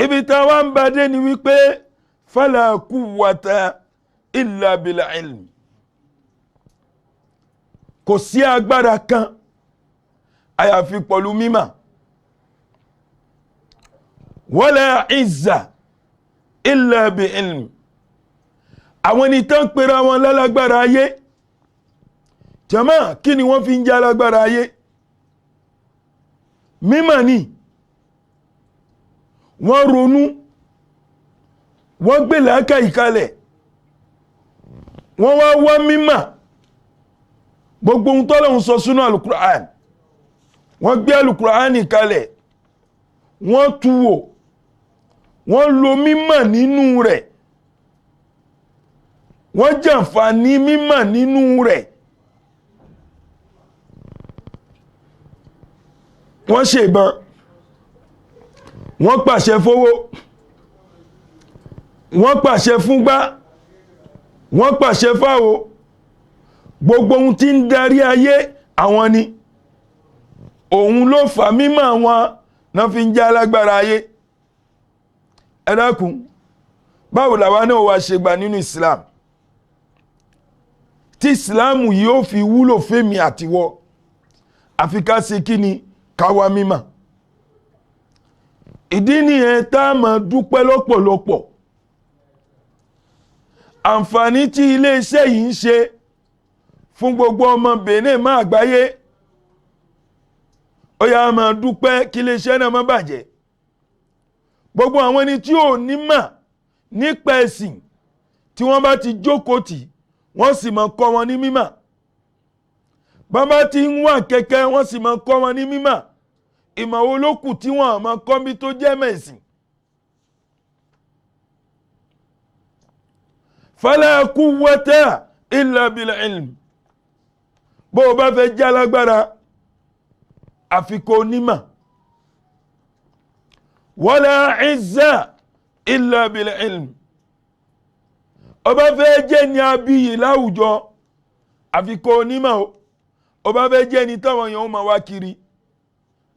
ibi táwa ń bá dé ni wípé fala quwwata illa bil ilmi kò sí agbára kan àyàfi pẹ̀lú mímọ̀ wala izza illa bi ilmi àwọn ẹni tán pèrè àwọn lálágbára ayé jàmá kí ni wọ́n fi ń jẹ́ alágbára ayé mímọ̀ ni wọ́n ronú wọ́n gbé làákàyè kalẹ̀ wọ́n wá mímọ̀ gbogbo ohun tọ́lọ́run sọ sínú alukur'an wọ́n gbé alukur'an kalẹ̀ wọ́n tú wò wọ́n lo mímọ̀ nínú rẹ̀, wọ́n jàǹfààní mímọ̀ nínú rẹ̀, wọ́n ṣe ìbọn, wọ́n pàṣẹ fówó, wọ́n pàṣẹ fúngbá, wọ́n pàṣẹ fáwo, gbogbo ohun tí ń darí ayé àwọn ni. Òun ló fà mímọ̀ wọn náà fi ń jẹ́ alágbára ayé. Ẹ dákun, báwo làwa náà wá ṣe gbà nínú Islam tí Islam yóò fi wúlò fẹ́mi àtiwọ́? Àfi ká ṣe kí ni? Ká wá mímọ̀. Ìdí nìyẹn tá a máa dúpẹ́ lọ́pọ̀lọpọ̀. Àǹfààní tí iléeṣẹ́ yìí ń ṣe fún gbogbo ọmọ Benin má àgbáyé, ó yá máa dúpẹ́ kí iléeṣẹ́ náà má bàjẹ́. Gbogbo àwọn ẹni tí ò ní mà nípa ẹ̀sìn tí wọ́n bá ti jókòó tì, wọ́n sì máa kọ́ wọn ní mímọ̀. Bàbá tí ń wà kẹ́kẹ́, wọ́n sì máa kọ́ wọn ní mímọ̀. Ìmọ̀ wo ló kù tí wọ́n máa kọ́ bí tó jẹ́ mẹ̀sìn? Fala quwwata illa bil ilm. Bó o bá fẹ́ jẹ́ alágbára, àfi kó nímọ̀. Wala izza illa bil ilm. Ó bá fẹ́ jẹ́ ní abiyì láwùjọ, àfi kó nímọ̀ o. Ó bá fẹ́ jẹ́ ní táwọn èèyàn máa wá kiri,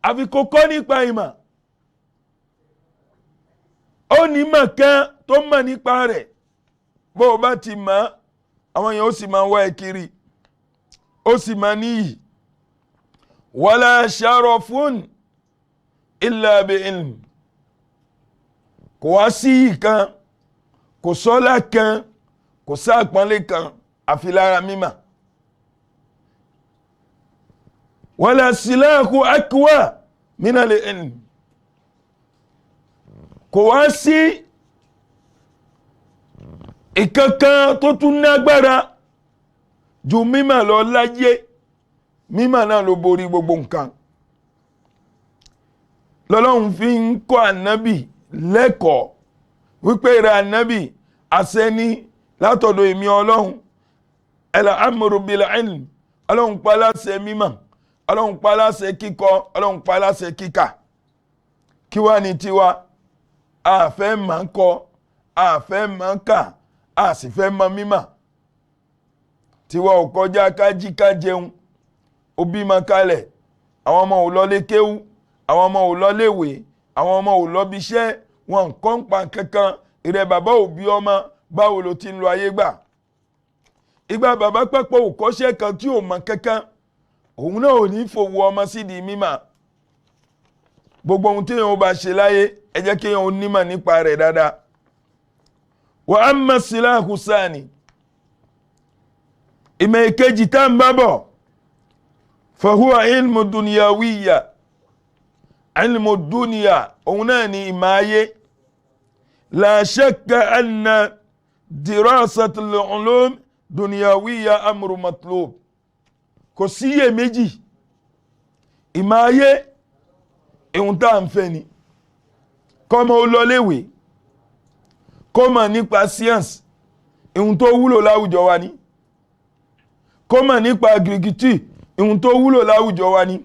àfi kó kọ́ nípa ìmọ̀. Ó nímọ̀ kan tó mọ̀ nípa rẹ̀. Bó o bá ti mọ̀, àwọn èèyàn ó sì máa wá ẹ kiri, ó sì máa níyì. Wala sharafun illa bi ilm. Kò wá sí ìkan, kò sọ́lá kan, kò sáàpọ́nlé kan, àfi lára mímọ̀. Wala silahu aqwa minal ilm. Kò wá sí ìkankan tó tún nágbára ju mímọ̀ lọ láyé. Mímọ̀ náà ló borí gbogbo nǹkan. Lọ́lọ́run fi ń kọ́ ànábì lẹ́kọ̀ọ́ wípé rẹ̀ ànábì àṣẹ ni látọ̀dọ̀ èmi Ọlọ́run. Al-amru bil ilm. Ọlọ́run pa láṣẹ mímọ̀, Ọlọ́run pa láṣẹ kíkọ, Ọlọ́run pa láṣẹ kíkà. Kí wá ní tiwa? A fẹ́ máa ń kọ, a fẹ́ máa ń kà, a sì fẹ́ máa mímọ̀. Tiwa ò kọjá ká jí ká jẹun, òbí máa kalẹ̀, àwọn ọmọ ò lọ lé kéwú, àwọn ọmọ ò lọ léwé, àwọn ọmọ ò lọ bí iṣẹ́, wọn kọ́ ń pa kankan. Ìrẹ bàbá òbí ọmọ, báwo ló ti ń lo ayé gbà? Ìgbà bàbá pẹ́pọ̀ ò kọ́ṣẹ́ kan tí ò mọ̀ kankan, òun náà ò ní fòwò ọmọ sídìí mímọ̀. Gbogbo ohun tí èèyàn bá ṣe láyé, ẹ jẹ́ kí èèyàn nímọ̀ nípa rẹ̀ dáadáa. Wa amma silahu sani. Ìmọ̀ èkejì tá ń bá bọ̀, fahuwa ilmu dunyawiyya. Ilmu dunya, òun náà ni ìmọ̀ ayé. La shakka anna dirasatul ulum dunyawiyya amru matlub. Kò síyè méjì, ìmọ̀ ayé ìhun tá ń fẹ́ ni. Kọ́mọ ó lọ léwé, kó mọ̀ nípa science, ìhun tó wúlò láwùjọ wa ni. Kó mọ̀ nípa agriculture, ìhun tó wúlò láwùjọ wa ni.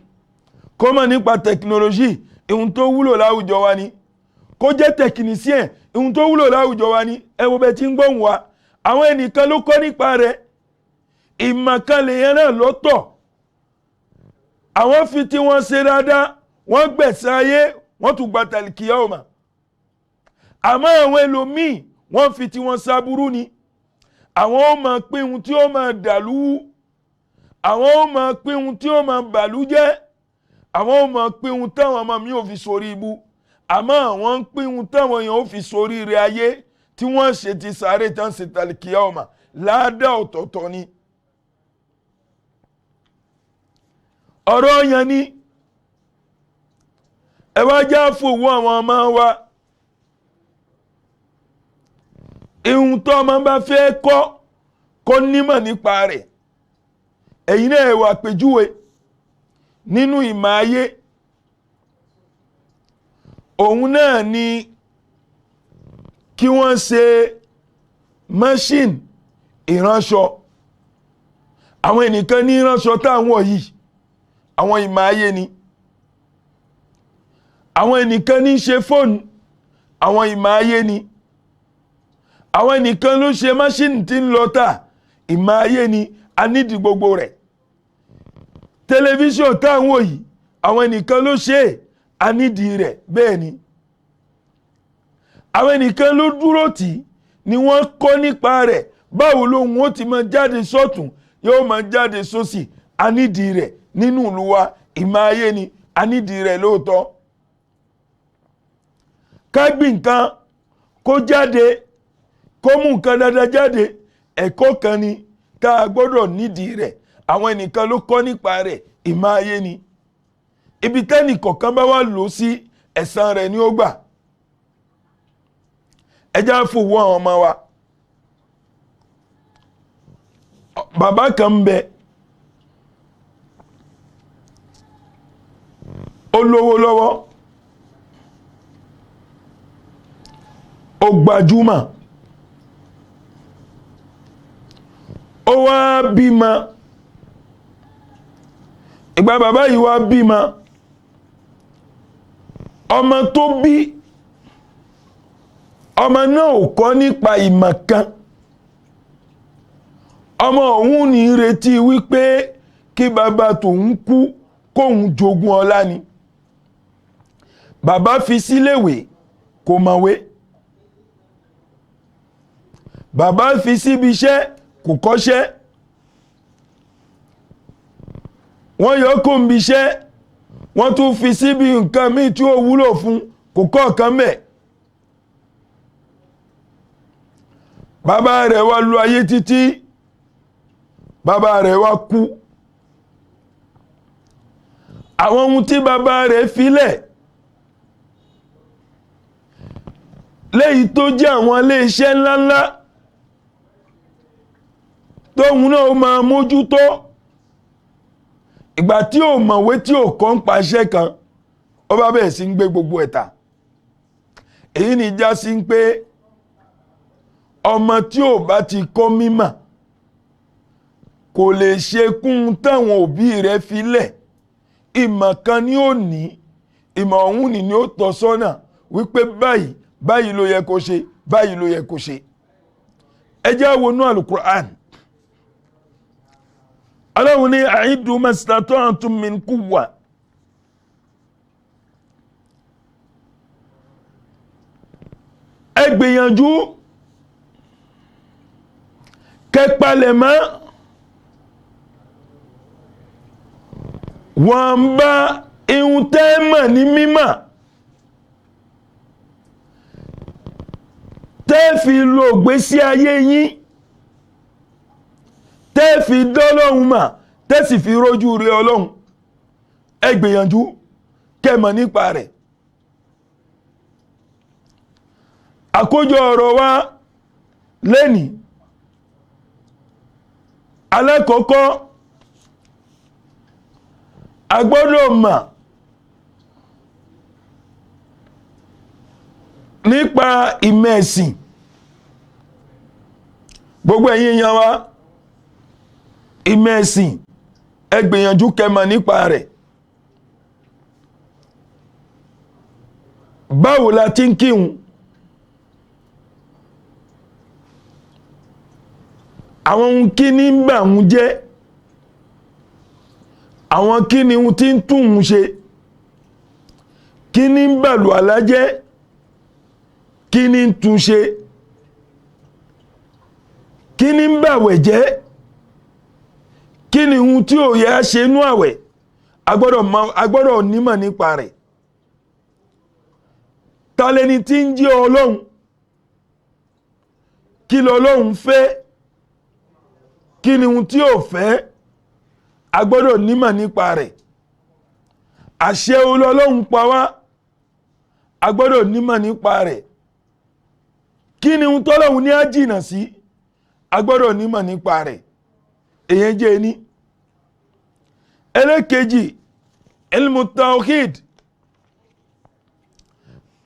Kó mọ̀ nípa technology, ìhun tó wúlò láwùjọ wa ni. Kó jẹ́ technicien, ìhun tó wúlò láwùjọ wa ni. Ẹ wo bẹ́ tí ń gbóhùn wa, àwọn ẹnìkan ló kọ́ nípa rẹ̀. Ìmọ̀ kan lèyẹn náà lọ́tọ̀. Àwọn fi tí wọ́n ṣe dáadáa, wọ́n gbẹ̀san ayé, wọ́n tún gba tàlìkìyámà. Àmọ́ àwọn ẹlòmíì, wọ́n fi tí wọ́n ṣaburú ni. Àwọn ó máa pín ohun tí ó máa dàlú, àwọn ó máa pín ohun tí ó máa bàlú jẹ́, àwọn ó máa pín ohun táwọn ọmọ mi ò fi sórí ibu. Àmọ́ àwọn ń pín ohun táwọn èèyàn ó fi sórí ire ayé tí wọ́n ṣe ti sáré tán ṣe tàlìkìyámà. Láàdá ọ̀tọ̀ọ̀tọ̀ ni. Ọ̀rọ̀ yẹn ni ẹ wá já fòwò àwọn ọmọ wa. Ihun tó ọmọ bá fẹ́ kọ́, kó nímọ̀ nípa rẹ̀. Ẹ̀yin náà wà pèjúwe nínú ìmọ̀ ayé. Òun náà ni kí wọ́n ṣe machine ìránṣọ. Àwọn ẹnìkan ní ìránṣọ táwọn yìí àwọn ìmọ̀ ayé ni. Àwọn ẹnìkan ní ṣe fóònù àwọn ìmọ̀ ayé ni. Àwọn ẹnìkan ló ṣe machine tí ń lọ tà ìmọ̀ ayé ni, a nídìí gbogbo rẹ̀. Tẹlifíṣọ̀n táwọn yìí àwọn ẹnìkan ló ṣe, a nídìí rẹ̀ bẹ́ẹ̀ ni. Àwọn ẹnìkan ló dúró tì ni wọ́n kọ́ nípa rẹ̀, báwo lóhun ó ti máa jáde sọ́tún yóò máa jáde sósì, a nídìí rẹ̀ nínú ìlú wa, ìmọ̀ ayé ni, a nídìí rẹ̀ lóòótọ́. Ká gbìn nǹkan kó jáde, kó mú nǹkan dáadáa jáde, ẹ̀kọ́ kan ni tá a gbọ́dọ̀ nídìí rẹ̀. Àwọn ẹnìkan ló kọ́ nípa rẹ̀, ìmọ̀ ayé ni. Ibi tẹ́nì kọ̀ọ̀kan bá wà lò sí ẹ̀san rẹ̀ ni ó gbà. Ẹjá fòwò àwọn ọmọ wa. Bàbá kan ń bẹ, ó lówó lọ́wọ́, ó gbajúmọ̀, ó wá bímọ. Ìgbà bàbá yìí wá bímọ, ọmọ tó bí, ọmọ náà ò kọ́ nípa ìmọ̀ kan. Ọmọ òun ní retí wípé kí bàbá tòun kú kóhun jogún ọlá ni. Bàbá fi síléèwé kò mọ̀wé. Bàbá fi síbi iṣẹ́ kò kọ́ṣẹ́. Wọ́n yọ kó ń bi iṣẹ́, wọ́n tún fi síbi nǹkan míì tí ó wúlò fún, kò kọ́ ọ̀kan mẹ́. Bàbá rẹ̀ wá lu ayé títí, bàbá rẹ̀ wá kú. Àwọn ohun tí bàbá rẹ̀ filẹ̀ léyìí tó jẹ́ àwọn ilé-iṣẹ́ ńláńlá tóhun náà máa mójútó. Ìgbà tí ò mọ̀wé tí ò kọ́ ń paṣẹ́ kan, ó bá bẹ̀rẹ̀ sí ń gbé gbogbo ẹ̀ta. Èyí ni já sí ń pé ọmọ tí ò bá ti kọ́ mímọ̀ kò lè ṣe kún táwọn òbí rẹ̀ filẹ̀. Ìmọ̀ kan ni ó ní, ìmọ̀ ọ̀hún ni ó tọ́ sọ́nà wípé báyìí báyìí ló yẹ kó ṣe, báyìí ló yẹ kó ṣe. Ẹ jẹ́ á wọnú Al-Qur'an. Ọlọ́run ní a'iddu mastata'tum min quwwa. Ẹ gbìyànjú kẹ́pàlẹ̀ mọ́ wọ́n bá ihun tẹ́ mọ̀ ní mímọ̀ tẹ́ fi lo ìgbésí ayé yín, tẹ́ fi dọ́lọ́hun mà, tẹ́ sì fi rójú rí Ọlọ́hun. Ẹ gbìyànjú kẹ́mọ̀ nípa rẹ̀. Àkójọ ọ̀rọ̀ wa lẹ́ni alákọ̀ọ́kọ́, a gbọ́dọ̀ mà nípa ìmọ̀ ẹ̀sìn. Gbogbo ẹ̀yin èèyàn wa, ìmọ̀ ẹ̀sìn ẹ gbìyànjú kẹ́mọ̀ nípa rẹ̀. Báwo la ti ń kírun? Àwọn ohun kí ní ń bà ń jẹ́? Àwọn kí ni ohun tí ń tún ń ṣe? Kí ní ń bàlù àlá jẹ́? Kí ní ń tún ṣe? Kí ní ń bàwẹ̀ jẹ́? Kí ni ohun tí ò yẹ ṣe nú àwẹ̀? A gbọ́dọ̀ nímọ̀ nípa rẹ̀. Ta lẹni tí ń jẹ́ Ọlọ́hun? Kí l'Ọlọ́hun fẹ́? Kí ni ohun tí ò fẹ́? A gbọ́dọ̀ nímọ̀ nípa rẹ̀. Àṣẹ Ọlọ́hun pa wá, a gbọ́dọ̀ nímọ̀ nípa rẹ̀. Kí ni ohun t'Ọlọ́hun ní á jìnà sí? A gbọ́dọ̀ nímọ̀ nípa rẹ̀. Èyàn jẹ́ ẹni. Ẹlẹ́kejì, ilmu tawhid.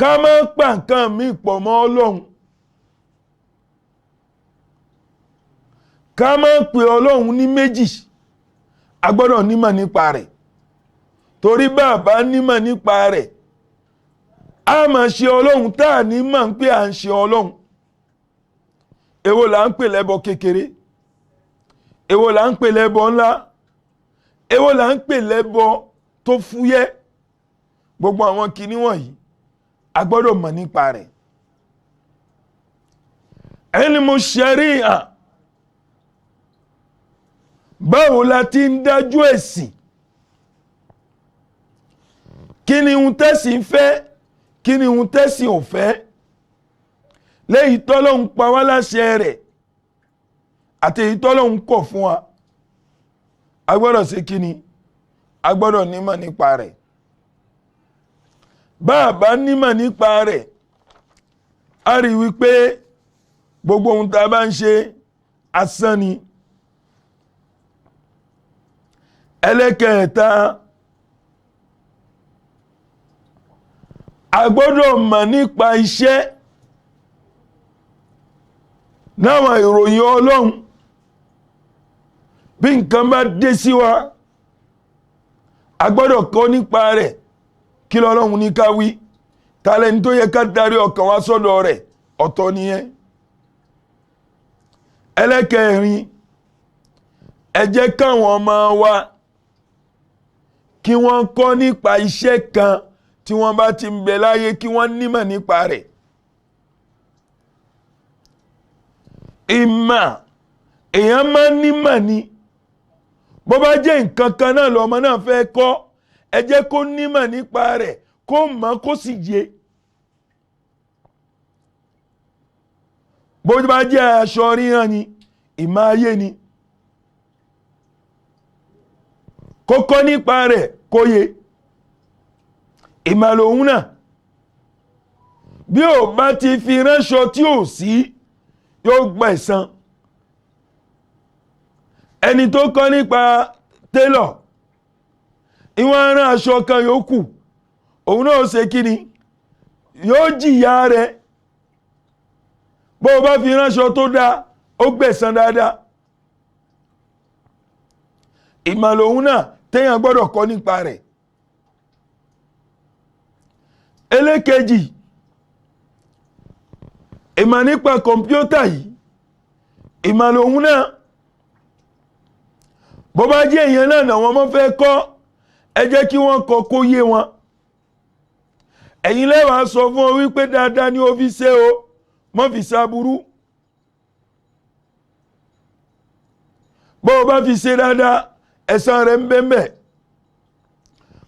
Ká má pa nǹkan mí pọ̀ mọ́ Ọlọ́hun ká má pè Ọlọ́run ní méjì a gbọ́dọ̀ nímọ̀ nípa rẹ̀ torí bàbá nímọ̀ nípa rẹ̀ a máa ṣe Ọlọ́run tá à ní mọ̀ ń pé à ń ṣe Ọlọ́run. Èwo là ń pè lẹ́bọ kékeré, èwo là ń pè lẹ́bọ ńlá, èwo là ń pè lẹ́bọ tó fúyẹ́. Gbogbo àwọn kinní wọ̀nyí a gbọ́dọ̀ mọ̀ nípa rẹ̀. Ilmu sharia, báwo la ti ń dájú ẹ̀sìn, kí ni ohun tẹ́sìn fẹ́, kí ni ohun tẹ́sìn ò fẹ́, léyìí tọ́lọ́hun pa wá láṣẹ rẹ̀ àti èyí tọ́lọ́hun kọ̀ fún wa. A gbọ́dọ̀ ṣe kí ni? A gbọ́dọ̀ nímọ̀ nípa rẹ̀. Bá a bá nímọ̀ nípa rẹ̀, a rí wípé gbogbo ohun tá a bá ń ṣe asán ni. Ẹlẹ́kẹ̀ẹ́ta, a gbọ́dọ̀ mọ̀ nípa iṣẹ́ náwọn ìròyìn Ọlọ́run. Bí nǹkan bá dé sí wa, a gbọ́dọ̀ kọ́ nípa rẹ̀. Kí l'Ọlọ́run ní ká wí, tàlẹ́ni tó yẹ ká darí ọkàn wa sọ́dọ̀ rẹ̀, ọ̀tọ̀ nìyẹn. Ẹlẹ́kẹ̀ẹ́rin, ẹ jẹ́ káwọn ọmọ wa kí wọ́n kọ́ nípa iṣẹ́ kan tí wọ́n bá ti ń bẹ láyé, kí wọ́n nímọ̀ nípa rẹ̀. Ìmọ̀ èèyàn máa nímọ̀ ni, bó bá jẹ́ nǹkan kan náà lọ́mọ náà fẹ́ kọ́, ẹ jẹ́ kó nímọ̀ nípa rẹ̀, kó mọ̀ kó sì yé. Bó bá jẹ́ aṣọ ríran ni, ìmọ̀ ayé ni, kó kọ́ nípa rẹ̀ kó yé. Ìmọ̀ lòun náà, bí ò bá ti fi ránṣọ tí ò sí, yóò gba ẹ̀san. Ẹni tó kọ́ nípa télọ̀, ìwọ̀n rán aṣọ kan yòókù, òun náà ṣe kí ni? Yóò jìyà rẹ̀. Bó bá fi ránṣọ tó dá, ó gbẹ̀san dáadáa. Ìmọ̀ lòun náà téèyàn gbọ́dọ̀ kọ́ nípa rẹ̀. Ẹlẹ́kejì, ìmọ̀ nípa kọ̀mpútà yìí, ìmọ̀ lòun náà. Bó bá jẹ́ èèyàn náà náà wọ́n mọ́ fẹ́ kọ́, ẹ jẹ́ kí wọ́n kọ́ kó yé wọn. Ẹ̀yin lẹ́wàá sọ fún ọ wípé dáadáa ni ó fi ṣe o, mọ́ fi ṣàbúrú. Bó bá fi ṣe dáadáa, ẹ̀san rẹ̀ ń bẹ́ẹ̀.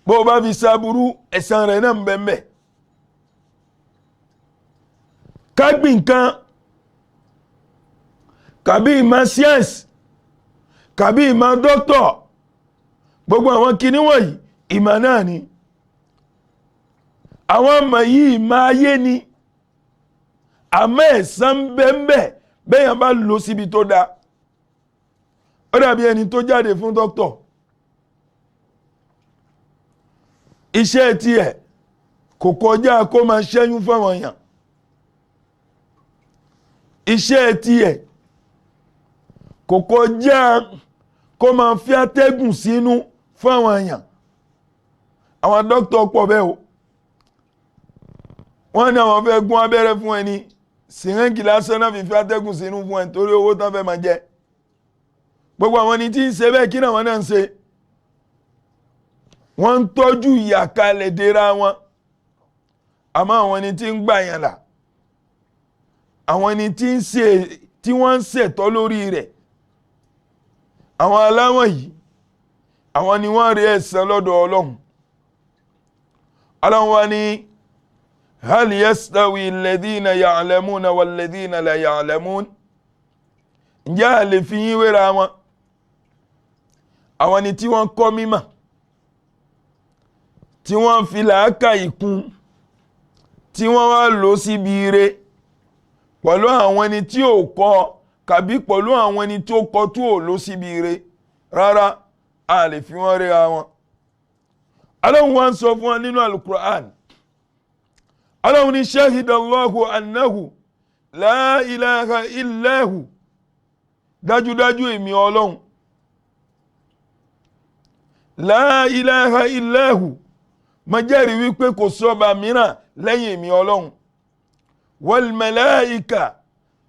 Bó bá fi ṣàbúrú, ẹ̀san rẹ̀ náà ń bẹ́ẹ̀. Kágbìn kan, kàbí ìmọ̀ science, kàbí ìmọ̀ doctor, gbogbo àwọn kinní wọ̀nyí ìmọ̀ náà ni. Àwọn ọmọ yìí ìmọ̀ ayé ni, àmọ́ ẹ̀san bẹ́ẹ̀ bẹ́yàn bá lò síbi tó dáa. Ó dàbí ẹni tó jáde fún doctor, iṣẹ́ tiẹ̀ kò kọjá kó máa ṣẹ́yún fáwọn èèyàn. Iṣẹ́ tiẹ̀ kò kọjá kó máa fi atẹ́gùn sínú fún àwọn èèyàn. Àwọn dókítà pọ̀ bẹ́ẹ̀ o, wọ́n ní àwọn fẹ́ gún abẹ́rẹ́ fún ẹni, sìrẹ́ǹgì lásán náà fi atẹ́gùn sínú fún ẹni torí owó tán fẹ́ máa jẹ. Gbogbo àwọn ẹni tí ń ṣe bẹ́ẹ̀, kí náà wọ́n náà ń ṣe? Wọ́n ń tọ́jú ìyàkalẹ̀ dera wọn. Àmọ́ àwọn ẹni tí ń gbà yàn là, àwọn ẹni tí wọ́n ń ṣètọ́ lórí rẹ̀, àwọn aláwọ̀ yìí, àwọn ni wọ́n rí ẹ̀san lọ́dọ̀ Ọlọ́run. Ọlọ́run wá ní hal yastawi alladhina ya'lamuna walladhina la ya'lamun. Ǹjẹ́ a lè fi yín wéra wọn? Àwọn ni tí wọ́n kọ́ mímọ̀, tí wọ́n fi làákàyè kún, tí wọ́n wá lò síbi ire, pẹ̀lú àwọn ẹni tí ò kọ́, kàbí pẹ̀lú àwọn ẹni tó kọ́ tó ò lò síbi ire. Rárá, a lè fi wọ́n ríra wọn. Ọlọ́run wá ń sọ fún wa nínú Al-Qur'an. Ọlọ́run ní shahidallahu annahu la ilaha illahu dájúdájú èmi Ọlọ́hun la ilaha illahu mo jẹ́rìí wípé kò sọ́ba mìíràn lẹ́yìn èmi Ọlọ́hun wal malaika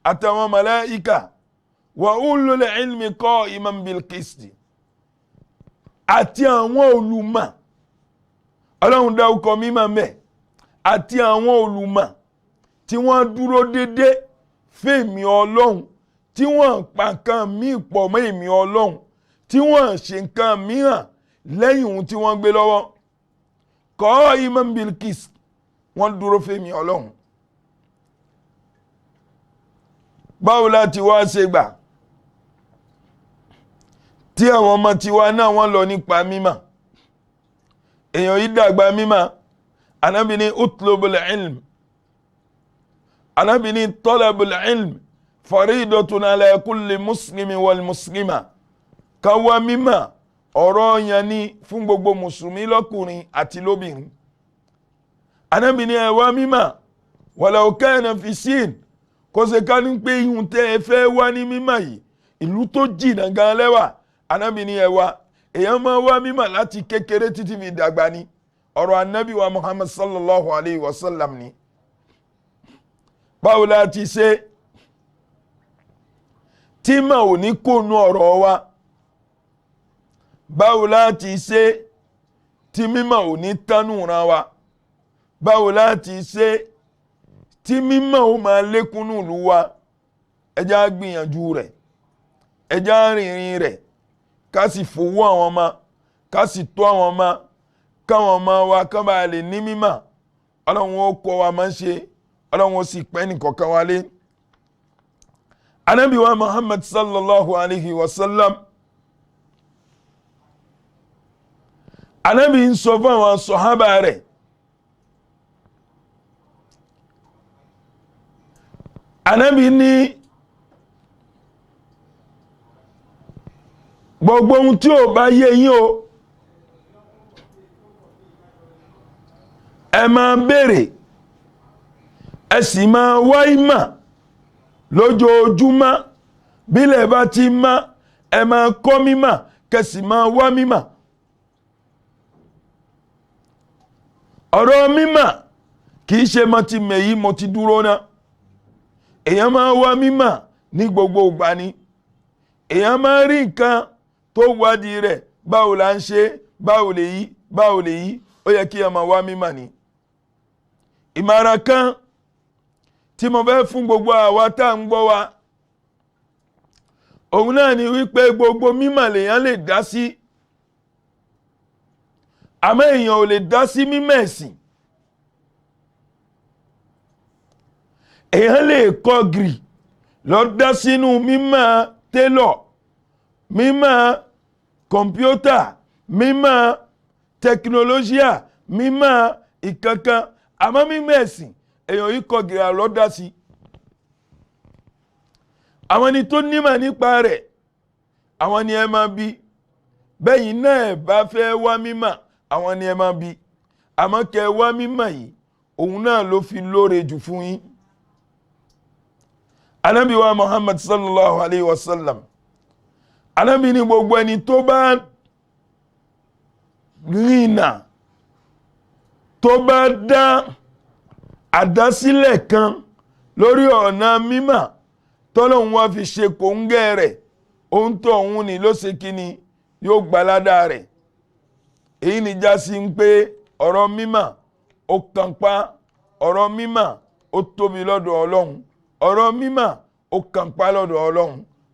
àtàwọn malaika wa ulul ilmi qa'iman bil qisti àti àwọn olùmọ̀ Ọlọ́hun dárúkọ mímọ́ mẹ́ àti àwọn olùmọ̀ tí wọ́n dúró dédé fèmí Ọlọ́hun tí wọ́n pa nǹkan míì pọ̀ mọ́ èmi Ọlọ́hun tí wọ́n ṣe nǹkan mìíràn lẹ́yìn ohun tí wọ́n gbé lọ́wọ́ qa'iman bil qist wọ́n dúró fèmí Ọlọ́hun. Báwo láti wá ṣe gbà tí àwọn ọmọ tiwa náà wọ́n lọ nípa mímọ̀ èèyàn yìí dàgbà mímọ̀ Ànábì ní utlubul ilm Ànábì ní talabul ilm faridatun ala kulli muslimi wal muslima ká wá mímọ̀ ọ̀ranyàn ni fún gbogbo mùsùlùmí lọ́kùnrin àti lóbìnrin. Ànábì ní ẹ wá mímọ̀ walau kana fi sin kó ṣe ká ní pé ihun tẹ́ ẹ fẹ́ wá ní mímọ̀ yìí ìlú tó jìnnà gan lẹ́wà. Ànábì ní ẹ wá èèyàn máa wá mímọ̀ láti kékeré títí fi dàgbà ni ọ̀rọ̀ Ànábì wa Muhammad sallallahu alayhi wa sallam ni. Báwo la ti ṣe tí mà ò ní kónú ọ̀rọ̀ wa? Báwo la ti ṣe tí mímọ̀ ò ní tánú ran wa? Báwo la ti ṣe tí mímọ̀ ó máa lékúnnú ìlú wa? Ẹ jẹ́ á gbìyànjú rẹ̀, ẹ jẹ́ á rìnrìn rẹ̀, ká sì fowó àwọn ọmọ, ká sì tọ́ àwọn ọmọ, káwọn ọmọ wa kán bá lè ní mímọ̀. Ọlọ́run ó kọ́ wa máa ń ṣe, Ọlọ́run ó sì pẹ́ nìkọ̀ọ̀kan wa lé. Ànábì wa Muhammad sallallahu alayhi wa sallam Ànábì ń sọ fún àwọn sọ̀hábà rẹ̀ Ànábì ní gbogbo ohun tí ò bá yé yín o ẹ máa béèrè ẹ sì máa wá ìmọ̀ lójoojúmọ́ bílẹ̀ bá ti mọ́ ẹ máa kọ́ mímọ̀ kẹsì máa wá mímọ̀. Ọ̀rọ̀ mímọ̀ kìí ṣe mo ti mèyí mo ti dúró náà. Èèyàn máa wá mímọ̀ ní gbogbo ìgbà ni. Èèyàn máa rí nǹkan tó wádìí rẹ̀ báwo la ń ṣe báwo lè yí ó yẹ kí ẹ máa wá mímọ̀ ni. Ìmọ̀ràn kan tí mo fẹ́ fún gbogbo àwa tá ń gbọ́ wa òun náà ni wípé gbogbo mímọ̀ lèèyàn lè dá sí àmọ́ èèyàn ò lè dá sí mímọ̀ ẹ̀sìn. Èèyàn lè kọ́ gìrì lọ dá sínú mímọ̀ télọ̀, mímọ̀ kọ̀mpútà, mímọ̀ tẹkinọ́lọ́jíà, mímọ̀ ìkankan, àmọ́ mímọ̀ ẹ̀sìn èèyàn yìí kọ́ gìrì lọ dá sí. Àwọn ni tó nímọ̀ nípa rẹ̀ àwọn ni ẹ máa bí, bẹ́yìn náà bá fẹ́ wá mímọ̀ àwọn ni ẹ máa bí, àmọ́ kẹ́ wá mímọ̀ yìí òun náà ló fi lóore jù fún yín. Ànábì wa Muhammad sallallahu alayhi wa sallam Ànábì ní gbogbo ẹni tó bá rìnà tó bá dá àdásílẹ̀ kan lórí ọ̀nà mímọ̀ tọ́lọ́hun wá fi ṣe kòńgẹ́ rẹ̀ ohun tó òun ni ló ṣe kíni yóò gbaládá rẹ̀. Èyí ni já sí ń pé ọ̀rọ̀ mímọ̀ ó kànpá, ọ̀rọ̀ mímọ̀ ó tóbi lọ́dọ̀ Ọlọ́run, ọ̀rọ̀ mímọ̀ ó kànpá lọ́dọ̀ Ọlọ́run.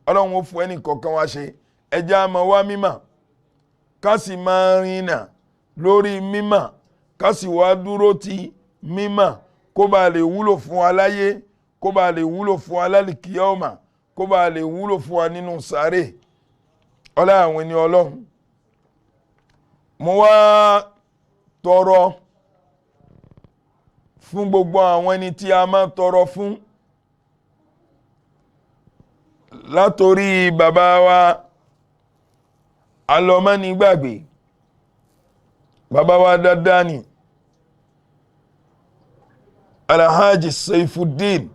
Ọlọ́run ó fún ẹnì kọ̀ọ̀kan wá ṣe. Ẹ jẹ́ á máa wá mímọ̀ ká sì máa rìnà lórí mímọ̀ ká sì wá dúró ti mímọ̀ kó bá lè wúlò fún wa láyé, kó bá lè wúlò fún wa lálìkíyámà, kó bá lè wúlò fún wa nínú sàárè. Ọlá àwọn ẹni Ọlọ́run, mo wá tọrọ fún gbogbo àwọn ẹni tí a máa tọrọ fún látorí bàbá wa alọ́mọ́nigbàgbé, bàbá wa dáadáa ni Alhaji Saifuddin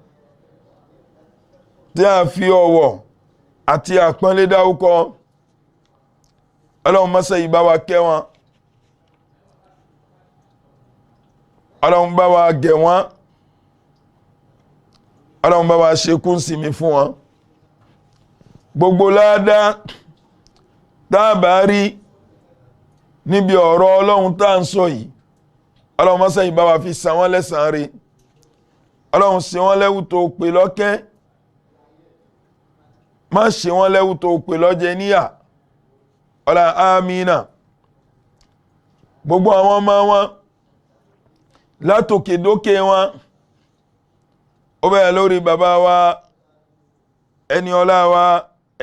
tí a fi ọ̀wọ̀ àti àpọ́nlé dáúkọ ọlọ́run má ṣe ìbá wa kẹ́ wọn ọlọ́run bá wa gẹ̀ wọ́n ọlọ́run bá wa ṣe kún sinmi fún wọn gbogbo ládá tábà rí níbi ọ̀rọ̀ ọlọ́run tá ń sọ yìí ọlọ́run má ṣe ìbá wa fi san wọ́n lẹ́san rí ọlọ́run ṣe wọ́n lẹ́wù tó pè lọ́kẹ́ má ṣe wọ́n lẹ́wù tó pè lọ́jẹ níyà ọlá àmìnà gbogbo àwọn ọmọ wọn látòkèdókè wọn ó bẹ̀rẹ̀ lórí bàbá wa ẹni ọlá wa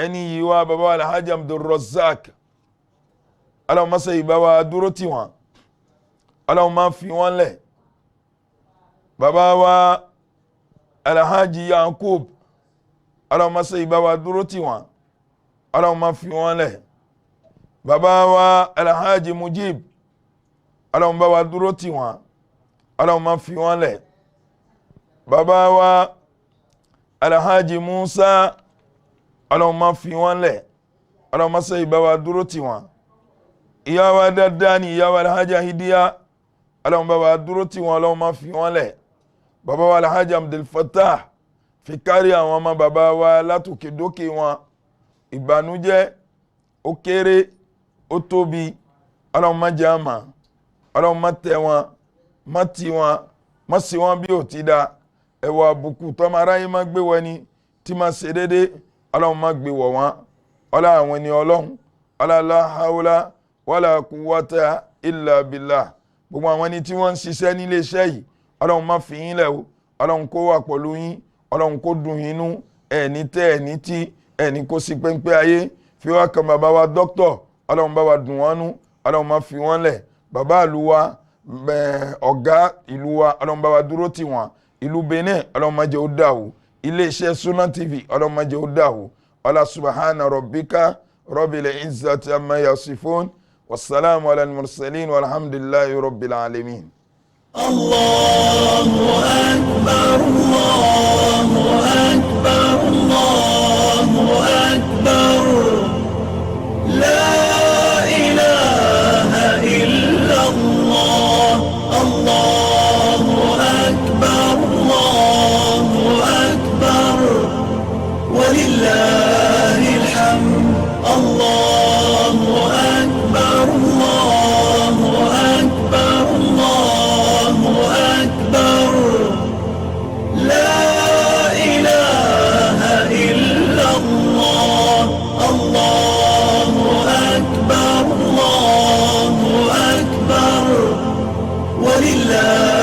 ẹni yìí wa bàbá wa Alhaji Abdulrazak Ọlọ́run má ṣe ìbá wa dúró tì wọ́n Ọlọ́run má fi wọ́n lẹ̀ bàbá wa Alhaji Yakub Ọlọ́run má ṣe ìbá wa dúró tì wọ́n Ọlọ́run má fi wọ́n lẹ̀ bàbá wa Alhaji Mujib Ọlọ́run bá wa dúró tì wọ́n Ọlọ́run má fi wọ́n lẹ̀ bàbá wa Alhaji Musa Ọlọ́run má fi wọ́n lẹ̀ Ọlọ́run má ṣe ìbá wa dúró tì wọ́n ìyá wa dáadáa ni ìyá wa Alhaji Hidiya Ọlọ́run bá wa dúró tì wọ́n Ọlọ́run má fi wọ́n lẹ̀ bàbá wa Alhaji Abdul Fattah fi kárí àwọn ọmọ bàbá wa látòkèdókè wọn ìbànújẹ́ ó kéré ó tóbi Ọlọ́run má jẹ́ àmà Ọlọ́run má tẹ̀ wọn má tì wọn má sí wọn bí ò ti dá ẹwà àbùkù tọ́mọ aráyé má gbé wọn ni tí má ṣe dédé Ọlọ́run má gbé wọ̀ wọn ọlá àwọn ni Ọlọ́run ọlá la hawla wala quwwata illa billah gbogbo àwọn ni tí wọ́n ń ṣiṣẹ́ nílé iṣẹ́ yìí Ọlọ́run má fi yín lẹ̀ o Ọlọ́run kó wà pẹ̀lú yín Ọlọ́run kó dùn yín nú ẹni tẹ́ ẹni tí ẹni kó sí pẹ́ńpẹ́ ayé fi wá kan bàbá wa dókítọ̀ Ọlọ́run bá wa dùn wọ́n nú Ọlọ́run má fi wọ́n lẹ̀ bàbá ìlú wa ọ̀gá ìlú wa Ọlọ́run bá wa dúró tì wọ́n ìlú Benin Ọlọ́run má jẹ́ ó dàwó iléeṣẹ́ Sunna TV Ọlọ́run má jẹ́ ó dàwó ọlá subhana rabbika rabbil izzati amma yasifun wassalamu ala al-mursalin walhamdulillahi rabbil alamin. Allahu akbar Allahu akbar Allahu akbar la ilaha illa Allah Allahu akbar Allahu akbar walillahil hamd Allahu akbar Allahu akbar Allahu akbar la ilaha illa Allah Allahu akbar Allahu akbar walillah